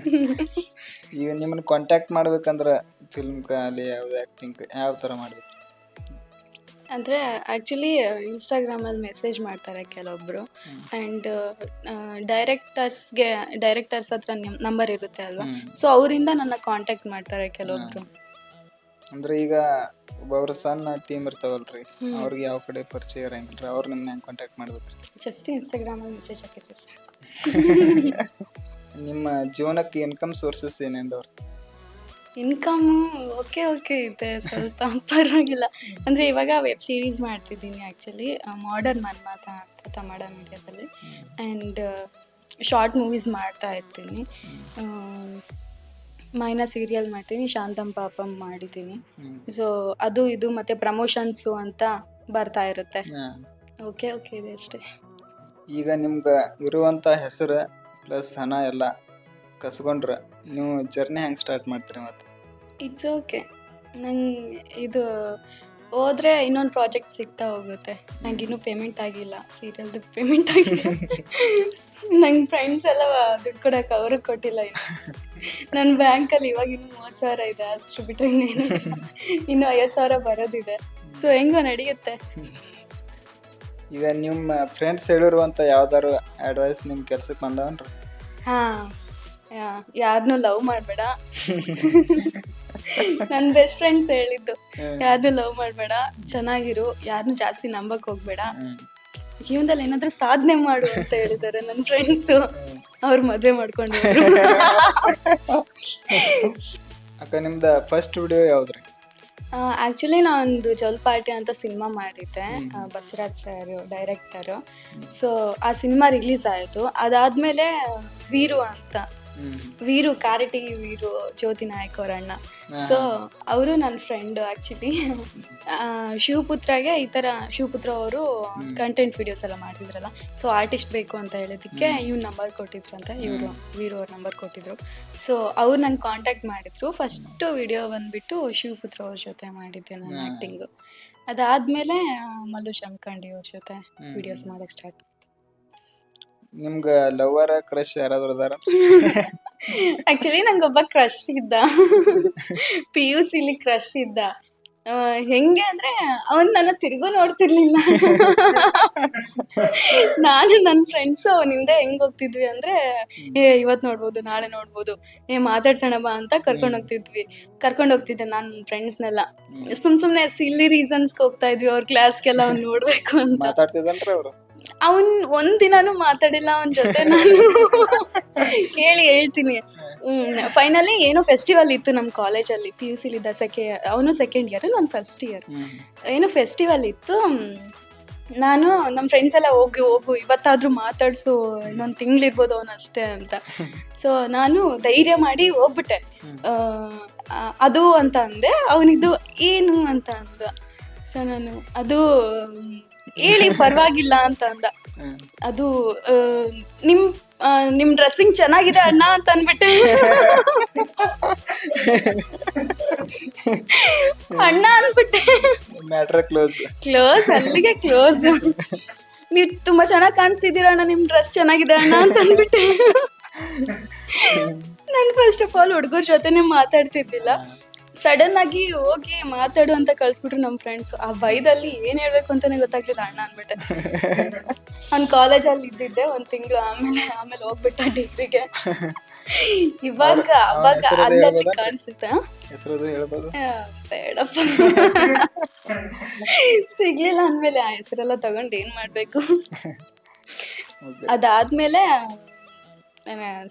ಈಗ ನಿಮ್ಮನ್ನು ಕಾಂಟ್ಯಾಕ್ಟ್ ಮಾಡ್ಬೇಕಂದ್ರೆ ಫಿಲ್ಮ್ ಅಲ್ಲಿ ಯಾವ್ದು ಆ್ಯಕ್ಟಿಂಗ್ ಯಾವ ಥರ ಮಾಡ್ಬೇಕು? ಅಂದರೆ ಆ್ಯಕ್ಚುಲಿ ಇನ್ಸ್ಟಾಗ್ರಾಮಲ್ಲಿ ಮೆಸೇಜ್ ಮಾಡ್ತಾರೆ ಕೆಲವೊಬ್ಬರು. ಆ್ಯಂಡ್ ಡೈರೆಕ್ಟರ್ಸ್ ಹತ್ರ ನಂಬರ್ ಇರುತ್ತೆ ಅಲ್ವಾ, ಸೊ ಅವರಿಂದ ನನ್ನ ಕಾಂಟ್ಯಾಕ್ಟ್ ಮಾಡ್ತಾರೆ ಕೆಲವೊಬ್ಬರು. ಅಂದ್ರೆ ಈಗ ಒಬ್ಬೊಬ್ರು ಸಣ್ಣ ಟೀಮ್ ಇರ್ತಾವಲ್ರಿ, ಅವ್ರಿಗೆ ಯಾವ ಕಡೆ ಪರಿಚಯ ಇರಂಗಿಲ್ರಿ, ಅವ್ರು ನಿಮ್ಮನ್ನ ಹೆಂಗೆ ಕಾಂಟ್ಯಾಕ್ಟ್ ಮಾಡ್ಬೇಕ್ರಿ? ಜಸ್ಟ್ ಇನ್ಸ್ಟಾಗ್ರಾಮಲ್ಲಿ ಮೆಸೇಜ್ ಹಾಕಿದ್ರೆ ಸಾಕು. ನಿಮ್ಮ ಜೀವನಕ್ಕೆ ಇನ್ಕಮ್ ಸೋರ್ಸಸ್ ಏನೇಂದವ್ರಿ? ಇನ್ಕಮು ಓಕೆ ಇದೆ, ಸ್ವಲ್ಪ ಪರವಾಗಿಲ್ಲ. ಅಂದರೆ ಇವಾಗ ವೆಬ್ ಸೀರೀಸ್ ಮಾಡ್ತಿದ್ದೀನಿ ಆ್ಯಕ್ಚುಲಿ, ಮಾಡರ್ನ್ ಮನ್ಮಾತ ಅಂತ ಕನ್ನಡ ಮೀಡಿಯಾದಲ್ಲಿ. ಆ್ಯಂಡ್ ಶಾರ್ಟ್ ಮೂವೀಸ್ ಮಾಡ್ತಾ ಇರ್ತೀನಿ. ಮೈನಾ ಸೀರಿಯಲ್ ಮಾಡ್ತೀನಿ, ಶಾಂತಂ ಪಾಪಂ ಮಾಡಿದ್ದೀನಿ. ಸೊ ಅದು ಇದು ಮತ್ತು ಪ್ರಮೋಷನ್ಸು ಅಂತ ಬರ್ತಾ ಇರುತ್ತೆ. ಓಕೆ ಇದೆ ಅಷ್ಟೇ. ಈಗ ನಿಮ್ಗೆ ಇರುವಂಥ ಹೆಸರು ಪ್ಲಸ್ ಹಣ ಎಲ್ಲ ಕಸ್ಕೊಂಡ್ರೆ ನೀವು ಜರ್ನಿ ಹೆಂಗೆ ಸ್ಟಾರ್ಟ್ ಮಾಡ್ತೀರಿ? ಮತ್ತು ಇಟ್ಸ್ ಓಕೆ, ನಂಗೆ ಇದು ಹೋದರೆ ಇನ್ನೊಂದು ಪ್ರಾಜೆಕ್ಟ್ ಸಿಗ್ತಾ ಹೋಗುತ್ತೆ. ನಂಗೆ ಇನ್ನೂ ಪೇಮೆಂಟ್ ಆಗಿಲ್ಲ, ಸೀರಿಯಲ್ದು ಪೇಮೆಂಟ್ ಆಗಿಲ್ಲ. ನಂಗೆ ಫ್ರೆಂಡ್ಸ್ ಎಲ್ಲ ದುಡ್ಡು ಕೊಡೋಕೆ ಅವ್ರಿಗೆ ಕೊಟ್ಟಿಲ್ಲ ಇನ್ನು. ನನ್ನ ಬ್ಯಾಂಕಲ್ಲಿ ಇವಾಗ ಇನ್ನೂ 30,000 ಇದೆ, ಅಷ್ಟು ಬಿಟ್ಟರೆ ಇನ್ನೇನು, ಇನ್ನೂ 50,000 ಬರೋದಿದೆ. ಸೊ ಹೆಂಗೋ ನಡೆಯುತ್ತೆ. ಈಗ ನಿಮ್ಮ ಫ್ರೆಂಡ್ಸ್ ಹೇಳಿರುವಂಥ ಯಾವ್ದಾರು ಅಡ್ವೈಸ್ ನಿಮ್ಮ ಕೆಲ್ಸಕ್ಕೆ ಬಂದವನ್ರಿ? ಹಾಂ, ಯಾರನ್ನೂ ಲವ್ ಮಾಡಬೇಡ. ನನ್ನ ಬೆಸ್ಟ್ ಫ್ರೆಂಡ್ಸ್ ಹೇಳಿದ್ದು, ಯಾರನ್ನೂ ಲವ್ ಮಾಡಬೇಡ, ಚೆನ್ನಾಗಿರು, ಯಾರನ್ನೂ ಜಾಸ್ತಿ ನಂಬಕ್ಕೆ ಹೋಗ್ಬೇಡ, ಜೀವನದಲ್ಲಿ ಏನಾದರೂ ಸಾಧನೆ ಮಾಡು ಅಂತ ಹೇಳಿದ್ದಾರೆ ನನ್ನ ಫ್ರೆಂಡ್ಸು. ಅವ್ರು ಮದುವೆ ಮಾಡ್ಕೊಂಡು. ಅಕ್ಕ, ನಿಮ್ದು ಫಸ್ಟ್ ವಿಡಿಯೋ ಯಾವ್ದ್ರಿ? ಆ್ಯಕ್ಚುಲಿ ನಾನೊಂದು ಜಲ್ಪಾಟಿ ಅಂತ ಸಿನಿಮಾ ಮಾಡಿದ್ದೆ, ಬಸವರಾಜ್ ಸರ್ ಡೈರೆಕ್ಟರು. ಸೊ ಆ ಸಿನಿಮಾ ರಿಲೀಸ್ ಆಯಿತು. ಅದಾದಮೇಲೆ ವೀರು ಕಾರಟಿ ವೀರು ಜ್ಯೋತಿ ನಾಯಕ್ ಅವ್ರ ಅಣ್ಣ. ಸೊ ಅವರು ನನ್ನ ಫ್ರೆಂಡು ಆ್ಯಕ್ಚುಲಿ. ಶಿವಪುತ್ರಗೆ ಈ ಥರ ಶಿವಪುತ್ರ ಅವರು ಕಂಟೆಂಟ್ ವಿಡಿಯೋಸ್ ಎಲ್ಲ ಮಾಡ್ತಿದ್ರಲ್ಲ, ಸೊ ಆರ್ಟಿಸ್ಟ್ ಬೇಕು ಅಂತ ಹೇಳಿದ್ದಕ್ಕೆ ಇವ್ನ ನಂಬರ್ ಕೊಟ್ಟಿದ್ರು ಅಂತ, ವೀರು ಅವ್ರ ನಂಬರ್ ಕೊಟ್ಟಿದ್ರು. ಸೊ ಅವ್ರು ನಂಗೆ ಕಾಂಟ್ಯಾಕ್ಟ್ ಮಾಡಿದ್ರು. ಫಸ್ಟು ವಿಡಿಯೋ ಬಂದುಬಿಟ್ಟು ಶಿವಪುತ್ರ ಅವ್ರ ಜೊತೆ ಮಾಡಿದ್ದೆ ನಾನು ಆ್ಯಕ್ಟಿಂಗು. ಅದಾದಮೇಲೆ ಮಲ್ಲು ಜಮಖಂಡಿ ಅವ್ರ ಜೊತೆ ವಿಡಿಯೋಸ್ ಮಾಡೋಕ್ಕೆ ಸ್ಟಾರ್ಟ್. ನಿಮ್ಗೆ ಲವರ ಕ್ರಶ್ ಯಾರಾದ್ರೂ ಅದಾರ? ಆ್ಯಕ್ಚುಲಿ ನಂಗೊಬ್ಬ ಕ್ರಶ್ ಇದ್ದ, PUCಲಿ ಕ್ರಶ್ ಇದ್ದ. ಹೆಂಗೆ ಅಂದ್ರೆ ಅವನ್ ನನ್ನ ತಿರುಗು ನೋಡ್ತಿರ್ಲಿಲ್ಲ. ನಾನು ನನ್ನ ಫ್ರೆಂಡ್ಸ್ ಅವನಿಂದ ಹೆಂಗ್ ಹೋಗ್ತಿದ್ವಿ ಅಂದ್ರೆ ಇವತ್ ನೋಡ್ಬೋದು, ನಾಳೆ ನೋಡ್ಬೋದು, ಮಾತಾಡ್ಸೋಣ ಬಾ ಅಂತ ಕರ್ಕೊಂಡ್ ಹೋಗ್ತಿದ್ದೆ ನಾನು ನನ್ನ ಫ್ರೆಂಡ್ಸ್ನೆಲ್ಲ. ಸುಮ್ನೆ ಸಿಲ್ಲಿ ರೀಸನ್ಸ್ಗೆ ಹೋಗ್ತಾ ಇದ್ವಿ ಅವ್ರ ಕ್ಲಾಸ್ಗೆಲ್ಲ ಅವ್ನ್ ನೋಡ್ಬೇಕು ಅಂತ. ಮಾತಾಡ್ತಿದ್ದಲ್ರಿ ಅವ್ರು? ಅವನ್ ಒಂದಿನಾನು ಮಾತಾಡಿಲ್ಲ ಅವನ ಜೊತೆ ನಾನು. ಹೇಳ್ತೀನಿ. ಫೈನಲಿ ಏನೋ ಫೆಸ್ಟಿವಲ್ ಇತ್ತು ನಮ್ಮ ಕಾಲೇಜಲ್ಲಿ, PUC ಲಿದ್ದ ಅವನು ಸೆಕೆಂಡ್ ಇಯರ್, ನಾನು ಫಸ್ಟ್ ಇಯರ್. ಏನೋ ಫೆಸ್ಟಿವಲ್ ಇತ್ತು. ನಾನು ನಮ್ಮ ಫ್ರೆಂಡ್ಸ್ ಎಲ್ಲ ಹೋಗು ಇವತ್ತಾದ್ರೂ ಮಾತಾಡ್ಸು, ಇನ್ನೊಂದು ತಿಂಗಳಿರ್ಬೋದು ಅವನಷ್ಟೇ ಅಂತ. ಸೊ ನಾನು ಧೈರ್ಯ ಮಾಡಿ ಹೋಗ್ಬಿಟ್ಟೆ. ಅದು ಅಂತ ಅಂದೆ, ಅವನಿದು ಏನು ಅಂತ ಅಂದ. ಸೊ ನಾನು ಅದು ಹೇಳಿ ಪರವಾಗಿಲ್ಲ ಅಂತ ಅಂದ. ಅದು ನಿಮ್ ಡ್ರೆಸ್ಸಿಂಗ್ ಚೆನ್ನಾಗಿದೆ ಅಣ್ಣ ಅಂತ ಅಂದ್ಬಿಟ್ಟೆ. ಅಣ್ಣ ಅಂದ್ಬಿಟ್ಟೆ. ಮ್ಯಾಟ್ರ್ ಕ್ಲೋಸ್, ಅಲ್ಲಿಗೆ ಕ್ಲೋಸ್. ನೀವ್ ತುಂಬಾ ಚೆನ್ನಾಗಿ ಕಾಣಿಸ್ತಿದ್ದೀರ ಅಣ್ಣ, ನಿಮ್ ಡ್ರೆಸ್ ಚೆನ್ನಾಗಿದೆ ಅಣ್ಣ ಅಂತ ಅಂದ್ಬಿಟ್ಟೆ. ನಾನು ಫಸ್ಟ್ ಆಫ್ ಆಲ್ ಹುಡುಗರ ಜೊತೆನೆ ಮಾತಾಡ್ತಿದ್ದಿಲ್ಲ. ಸಡನ್ ಆಗಿ ಹೋಗಿ ಮಾತಾಡು ಅಂತ ಕಳ್ಸ್ಬಿಟ್ರು ನಮ್ಮ ಫ್ರೆಂಡ್ಸ್. ಆ ಭಯದಲ್ಲಿ ಏನ್ ಹೇಳ್ಬೇಕು ಅಂತಾನೆ ಗೊತ್ತಾಗ್ಲಿಲ್ಲ, ಅಣ್ಣ ಅಂದ್ಬಿಟ್ಟೆ. ಅವ್ನ್ ಕಾಲೇಜಲ್ಲಿ ಇದ್ದಿದ್ದೆ 1 ತಿಂಗಳು, ಆಮೇಲೆ ಹೋಗ್ಬಿಟ್ಟ ಡಿಗ್ರಿಗೆ. ಅವಾಗ ಅಲ್ಲಲ್ಲಿ ಕಾಣಿಸುತ್ತಾ ಬೇಡಪ್ಪ, ಸಿಗ್ಲಿಲ್ಲ ಅಂದ್ಮೇಲೆ ಆ ಹೆಸರೆಲ್ಲ ತಗೊಂಡು ಏನ್ ಮಾಡ್ಬೇಕು. ಅದಾದ್ಮೇಲೆ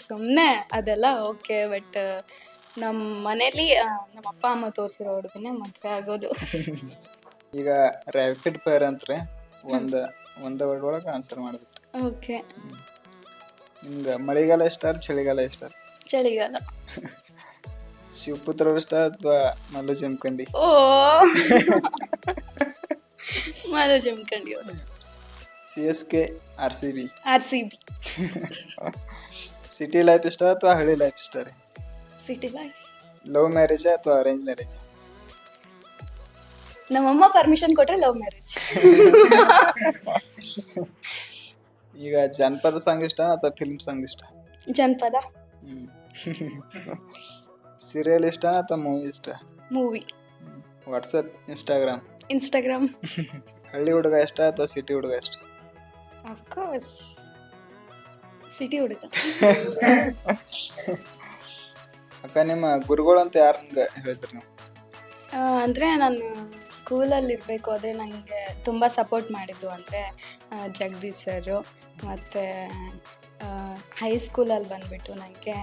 ಸುಮ್ನೆ ಅದೆಲ್ಲ ಓಕೆ. ಬಟ್ ನಮ್ಮ ಮನೇಲಿ ನಮ್ಮ ಅಪ್ಪ ಅಮ್ಮ ತೋರಿಸಿರೋ ಹುಡುಗನೇ ಮದುವೆ ಆಗೋದು. ಈಗ ರ್ಯಾಪಿಡ್ ಫೈರ್ ಅಂತ್ರಿ, ಒಂದ ವರ್ಡ್ ಒಳಗೆ ಆನ್ಸರ್ ಮಾಡ್ಬೇಕು. ಓಕೆ. ನಿಮ್ಗೆ ಮಳೆಗಾಲ ಇಷ್ಟ, ಚಳಿಗಾಲ ಇಷ್ಟ? ಚಳಿಗಾಲ. ಶಿವಪುತ್ರ ಇಷ್ಟ ಅಥವಾ ಮಲ್ಲು ಜಮಖಂಡಿ? ಓ, ಮಲ್ಲು ಜಮಖಂಡಿ ಅವರು. CSK RCB? RCB. City life ಇಷ್ಟ ಅಥವಾ ಹಳ್ಳಿ ಲೈಫ್ ಇಷ್ಟ ರೀ? City life. ಲವ್ ಮ್ಯಾರೇಜ್ ಅಥವಾ ಅರೇಂಜ್ ಮ್ಯಾರೇಜ್? ನಮ್ಮಮ್ಮ ಪರ್ಮಿಷನ್ ಕೊಟ್ರೆ ಲವ್ ಮ್ಯಾರೇಜ್. ಈಗ ಜನಪದ ಸಾಂಗ್ ಇಷ್ಟ ಅಥವಾ ಫಿಲ್ಮ್ ಸಾಂಗ್ ಇಷ್ಟ? ಜನಪದ. ಸೀರಿಯಲ್ ಇಷ್ಟ ಅಥವಾ ಮೂವಿ ಇಷ್ಟ? ಮೂವಿ. WhatsApp, Instagram? ಹಳ್ಳಿ ಹುಡುಗ ಇಷ್ಟ ಅಥವಾ ಸಿಟಿ ಹುಡುಗ ಇಷ್ಟ? ಆಫ್ ಕೋರ್ಸ್ ಸಿಟಿ ಹುಡುಗ. ಅಕ್ಕ, ನಿಮ್ಮ ಗುರುಗಳು ಅಂತ ಯಾರಂಗ ಹೇಳ್ತೀರಿ ನೀವು? ಅಂದರೆ ನಾನು ಸ್ಕೂಲಲ್ಲಿ ಇರಬೇಕು ಆದರೆ ನನಗೆ ತುಂಬ ಸಪೋರ್ಟ್ ಮಾಡಿದ್ದು ಅಂದರೆ ಜಗದೀಶ್ ಸರು, ಮತ್ತು ಹೈಸ್ಕೂಲಲ್ಲಿ ಬಂದುಬಿಟ್ಟು ನನಗೆ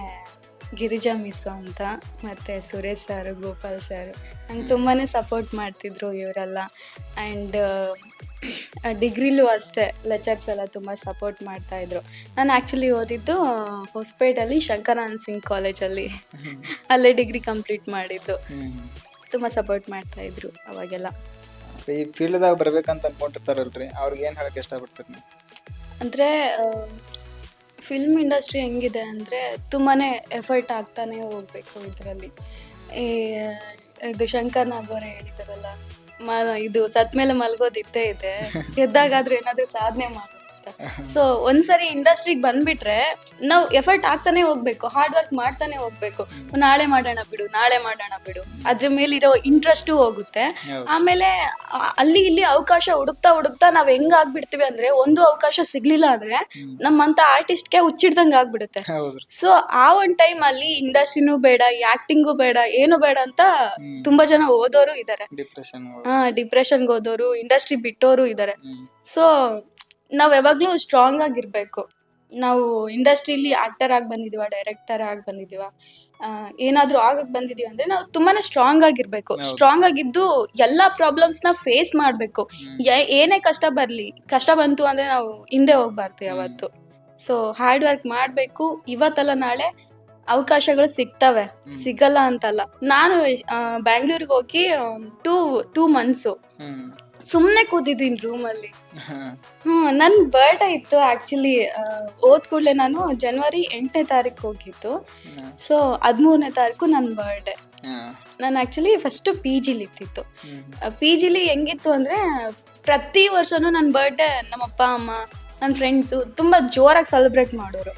ಗಿರಿಜಾ ಮಿಸ್ಸು ಅಂತ, ಮತ್ತು ಸುರೇಶ್ ಸರ್, ಗೋಪಾಲ್ ಸರ್ ನಂಗೆ ತುಂಬಾ ಸಪೋರ್ಟ್ ಮಾಡ್ತಿದ್ರು ಇವರೆಲ್ಲ. ಆ್ಯಂಡ್ ಡಿಗ್ರಿಲೂ ಅಷ್ಟೇ ಲೆಕ್ಚರ್ಸ್ ಎಲ್ಲ ತುಂಬ ಸಪೋರ್ಟ್ ಮಾಡ್ತಾಯಿದ್ರು. ನಾನು ಆ್ಯಕ್ಚುಲಿ ಓದಿದ್ದು ಹೊಸಪೇಟಲ್ಲಿ ಶಂಕರಾನಂದ್ ಸಿಂಗ್ ಕಾಲೇಜಲ್ಲಿ, ಅಲ್ಲೇ ಡಿಗ್ರಿ ಕಂಪ್ಲೀಟ್ ಮಾಡಿದ್ದು. ತುಂಬ ಸಪೋರ್ಟ್ ಮಾಡ್ತಾಯಿದ್ರು ಅವಾಗೆಲ್ಲ. ಈ ಫೀಲ್ಡ್ದಾಗ ಬರ್ಬೇಕಂತ ಅನ್ಕೊಂಡಿರ್ತಾರಲ್ರಿ, ಅವ್ರಿಗೆ ಏನು ಹೇಳಕ್ಕೆ ಇಷ್ಟಪಡ್ತೀರಿ ನೀವು? ಅಂದರೆ ಫಿಲ್ಮ್ ಇಂಡಸ್ಟ್ರಿ ಹೆಂಗಿದೆ ಅಂದರೆ ತುಂಬಾ ಎಫರ್ಟ್ ಆಗ್ತಾನೆ ಹೋಗಬೇಕು ಇದರಲ್ಲಿ. ಇದು ಶಂಕರ್ ನಾಗ್ ಅವರೇ ಹೇಳಿದಾರಲ್ಲ, ಇದು ಸತ್ ಮೇಲೆ ಮಲ್ಗೋದಿತ್ತೇ ಇದೆ, ಎದ್ದಾಗಾದ್ರೂ ಏನಾದ್ರೂ ಸಾಧನೆ ಮಾಡುತ್ತೆ. ಸೊ ಒಂದ್ಸರಿ ಇಂಡಸ್ಟ್ರಿಗೆ ಬಂದ್ಬಿಟ್ರೆ ನಾವು ಎಫರ್ಟ್ ಆಗ್ತಾನೆ ಹೋಗ್ಬೇಕು, ಹಾರ್ಡ್ ವರ್ಕ್ ಮಾಡ್ತಾನೆ ಹೋಗ್ಬೇಕು. ನಾಳೆ ಮಾಡೋಣ ಬಿಡು ಅದ್ರ ಮೇಲಿರೋ ಇಂಟ್ರೆಸ್ಟು ಹೋಗುತ್ತೆ. ಆಮೇಲೆ ಅಲ್ಲಿ ಇಲ್ಲಿ ಅವಕಾಶ ಹುಡುಕ್ತಾ ನಾವ್ ಹೆಂಗ್ ಆಗ್ಬಿಡ್ತೀವಿ ಅಂದ್ರೆ, ಒಂದು ಅವಕಾಶ ಸಿಗ್ಲಿಲ್ಲ ಅಂದ್ರೆ ನಮ್ಮಂತ ಆರ್ಟಿಸ್ಟ್ಗೆ ಹುಚ್ಚಿಡ್ದಂಗ್ ಆಗ್ಬಿಡುತ್ತೆ. ಸೊ ಆ ಒಂದ್ ಟೈಮ್ ಅಲ್ಲಿ ಇಂಡಸ್ಟ್ರಿನೂ ಬೇಡ, ಆಕ್ಟಿಂಗು ಬೇಡ, ಏನು ಬೇಡ ಅಂತ ತುಂಬಾ ಜನ ಓದೋರು ಇದಾರೆ. ಡಿಪ್ರೆಷನ್ಗೆ ಹೋದೋರು, ಇಂಡಸ್ಟ್ರಿ ಬಿಟ್ಟೋರು ಇದಾರೆ. ಸೊ ನಾವ್ ಯಾವಾಗ್ಲೂ ಸ್ಟ್ರಾಂಗ್ ಆಗಿರ್ಬೇಕು. ನಾವು ಇಂಡಸ್ಟ್ರಿಲಿ ಆಕ್ಟರ್ ಆಗಿ ಬಂದಿದೀವ, ಡೈರೆಕ್ಟರ್ ಆಗಿ ಬಂದಿದೀವ, ಏನಾದ್ರೂ ಆಗಕ್ ಬಂದಿದೀವಿ ಅಂದ್ರೆ ನಾವು ತುಂಬಾನೇ ಸ್ಟ್ರಾಂಗ್ ಆಗಿರ್ಬೇಕು. ಸ್ಟ್ರಾಂಗ್ ಆಗಿದ್ದು ಎಲ್ಲಾ ಪ್ರಾಬ್ಲಮ್ಸ್ ನ ಫೇಸ್ ಮಾಡ್ಬೇಕು. ಏನೇ ಕಷ್ಟ ಬಂತು ಅಂದ್ರೆ ನಾವು ಹಿಂದೆ ಹೋಗ್ಬಾರ್ದು ಯಾವತ್ತು. ಸೊ ಹಾರ್ಡ್ ವರ್ಕ್ ಮಾಡ್ಬೇಕು. ಇವತ್ತಲ್ಲ ನಾಳೆ ಅವಕಾಶಗಳು ಸಿಗ್ತವೆ, ಸಿಗಲ್ಲ ಅಂತಲ್ಲ. ನಾನು ಬ್ಯಾಂಗ್ಳೂರ್ಗೆ ಹೋಗಿ 2 months ಸುಮ್ನೆ ಕೂತಿದ್ದೀನಿ ರೂಮಲ್ಲಿ. ನನ್ ಬರ್ಡೇ ಇತ್ತು ಆಕ್ಚುಲಿ. ಹೋದ್ ಕೂಡಲೇ ನಾನು ಜನವರಿ 8ನೇ ತಾರೀಕು ಹೋಗಿತ್ತು. ಸೊ 13ನೇ ತಾರೀಕು ನನ್ನ ಬರ್ಡೇ. ನಾನು ಆಕ್ಚುಲಿ ಫಸ್ಟ್ PGಲಿ ಇರ್ತಿತ್ತು. PGಲಿ ಹೆಂಗಿತ್ತು ಅಂದ್ರೆ ಪ್ರತಿ ವರ್ಷನೂ ನನ್ನ ಬರ್ಡೇ ನಮ್ಮ ಅಪ್ಪ ಅಮ್ಮ ನನ್ನ ಫ್ರೆಂಡ್ಸು ತುಂಬಾ ಜೋರಾಗಿ ಸೆಲೆಬ್ರೇಟ್ ಮಾಡೋರು.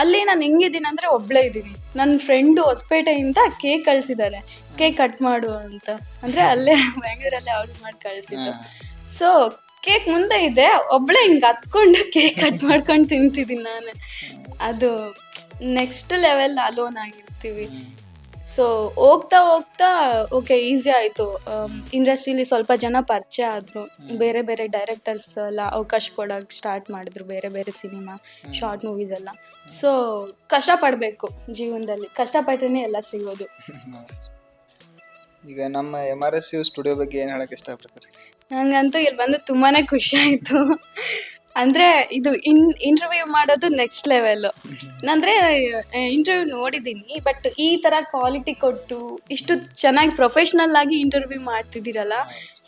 ಅಲ್ಲಿ ನಾನು ಹೆಂಗಿದ್ದೀನಿ ಅಂದ್ರೆ ಒಬ್ಳೇ ಇದ್ದೀನಿ. ನನ್ನ ಫ್ರೆಂಡು ಹೊಸಪೇಟೆಯಿಂದ ಕೇಕ್ ಕಳ್ಸಿದ್ದಾರೆ. ಕೇಕ್ ಕಟ್ ಮಾಡು ಅಂತ, ಅಂದ್ರೆ ಅಲ್ಲೇ ಬ್ಯಾಂಗ್ಳೂರಲ್ಲೇ ಆರ್ಡರ್ ಮಾಡಿ ಕಳ್ಸಿದ್ದು. ಸೊ ಕೇಕ್ ಮುಂದೆ ಇದೆ, ಒಬ್ಳೆ ಹಿಂಗೆ ಹತ್ಕೊಂಡು ಕೇಕ್ ಕಟ್ ಮಾಡ್ಕೊಂಡು ತಿಂತಿದ್ದೀನಿ ನಾನು. ಅದು ನೆಕ್ಸ್ಟ್ ಲೆವೆಲ್ ಅಲೋನ್ ಆಗಿರ್ತೀವಿ. ಸೊ ಹೋಗ್ತಾ ಹೋಗ್ತಾ ಓಕೆ ಈಸಿ ಆಯಿತು. ಇಂಡಸ್ಟ್ರೀಲಿ ಸ್ವಲ್ಪ ಜನ ಪರಿಚಯ ಆದರು, ಬೇರೆ ಬೇರೆ ಡೈರೆಕ್ಟರ್ಸ್ ಎಲ್ಲ ಅವಕಾಶ ಕೊಡೋಕೆ ಸ್ಟಾರ್ಟ್ ಮಾಡಿದ್ರು, ಬೇರೆ ಬೇರೆ ಸಿನಿಮಾ ಶಾರ್ಟ್ ಮೂವೀಸ್ ಎಲ್ಲ. ಸೊ ಕಷ್ಟಪಡಬೇಕು ಜೀವನದಲ್ಲಿ, ಕಷ್ಟಪಟ್ಟರೆ ಎಲ್ಲ ಸಿಗೋದು. ಈಗ ನಮ್ಮ MRSU ಸ್ಟುಡಿಯೋ ಬಗ್ಗೆ ಏನು ಹೇಳಕ್ಕೆ ಇಷ್ಟಪಡ್ತಾರೆ? ನಂಗಂತೂ ಇಲ್ಲಿ ಬಂದು ತುಂಬಾ ಖುಷಿ ಆಯಿತು. ಅಂದರೆ ಇದು ಇಂಟರ್ವ್ಯೂ ಮಾಡೋದು ನೆಕ್ಸ್ಟ್ ಲೆವೆಲ್ಲು. ಅಂದರೆ ಇಂಟರ್ವ್ಯೂ ನೋಡಿದ್ದೀನಿ, ಬಟ್ ಈ ಥರ ಕ್ವಾಲಿಟಿ ಕೊಟ್ಟು ಇಷ್ಟು ಚೆನ್ನಾಗಿ ಪ್ರೊಫೆಷ್ನಲ್ ಆಗಿ ಇಂಟರ್ವ್ಯೂ ಮಾಡ್ತಿದ್ದೀರಲ್ಲ,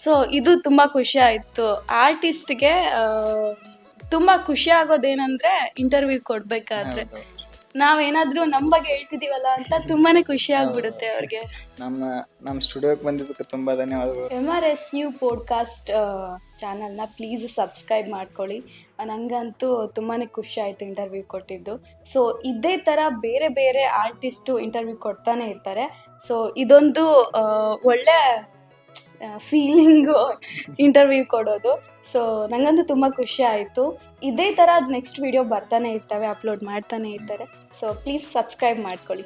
ಸೊ ಇದು ತುಂಬ ಖುಷಿ ಆಯಿತು. ಆರ್ಟಿಸ್ಟ್ಗೆ ತುಂಬ ಖುಷಿ ಆಗೋದೇನೆಂದರೆ ಇಂಟರ್ವ್ಯೂ ಕೊಡಬೇಕಾದ್ರೆ ನಾವೇನಾದರೂ ನಮ್ಮ ಬಗ್ಗೆ ಹೇಳ್ತಿದ್ದೀವಲ್ಲ ಅಂತ ತುಂಬಾ ಖುಷಿ ಆಗ್ಬಿಡುತ್ತೆ ಅವ್ರಿಗೆ. ನಮ್ಮ ಸ್ಟುಡಿಯೋಕ್ಕೆ ಬಂದಿದ್ದಕ್ಕೆ ತುಂಬ ಧನ್ಯವಾದಗಳು. MRSU ಪಾಡ್ಕಾಸ್ಟ್ ಚಾನಲ್ನ ಪ್ಲೀಸ್ ಸಬ್ಸ್ಕ್ರೈಬ್ ಮಾಡ್ಕೊಳ್ಳಿ. ನನಗಂತೂ ತುಂಬಾ ಖುಷಿ ಆಯಿತು ಇಂಟರ್ವ್ಯೂ ಕೊಟ್ಟಿದ್ದು. ಸೊ ಇದೇ ಥರ ಬೇರೆ ಬೇರೆ ಆರ್ಟಿಸ್ಟು ಇಂಟರ್ವ್ಯೂ ಕೊಡ್ತಾನೆ ಇರ್ತಾರೆ. ಸೊ ಇದೊಂದು ಒಳ್ಳೆ ಫೀಲಿಂಗು ಇಂಟರ್ವ್ಯೂ ಕೊಡೋದು. ಸೊ ನನಗಂತೂ ತುಂಬ ಖುಷಿ ಆಯಿತು. ಇದೇ ಥರ ನೆಕ್ಸ್ಟ್ ವಿಡಿಯೋ ಬರ್ತಾನೆ ಇರ್ತವೆ, ಅಪ್ಲೋಡ್ ಮಾಡ್ತಾನೆ ಇರ್ತಾರೆ. ಸೊ ಪ್ಲೀಸ್ ಸಬ್ಸ್ಕ್ರೈಬ್ ಮಾಡ್ಕೊಳ್ಳಿ.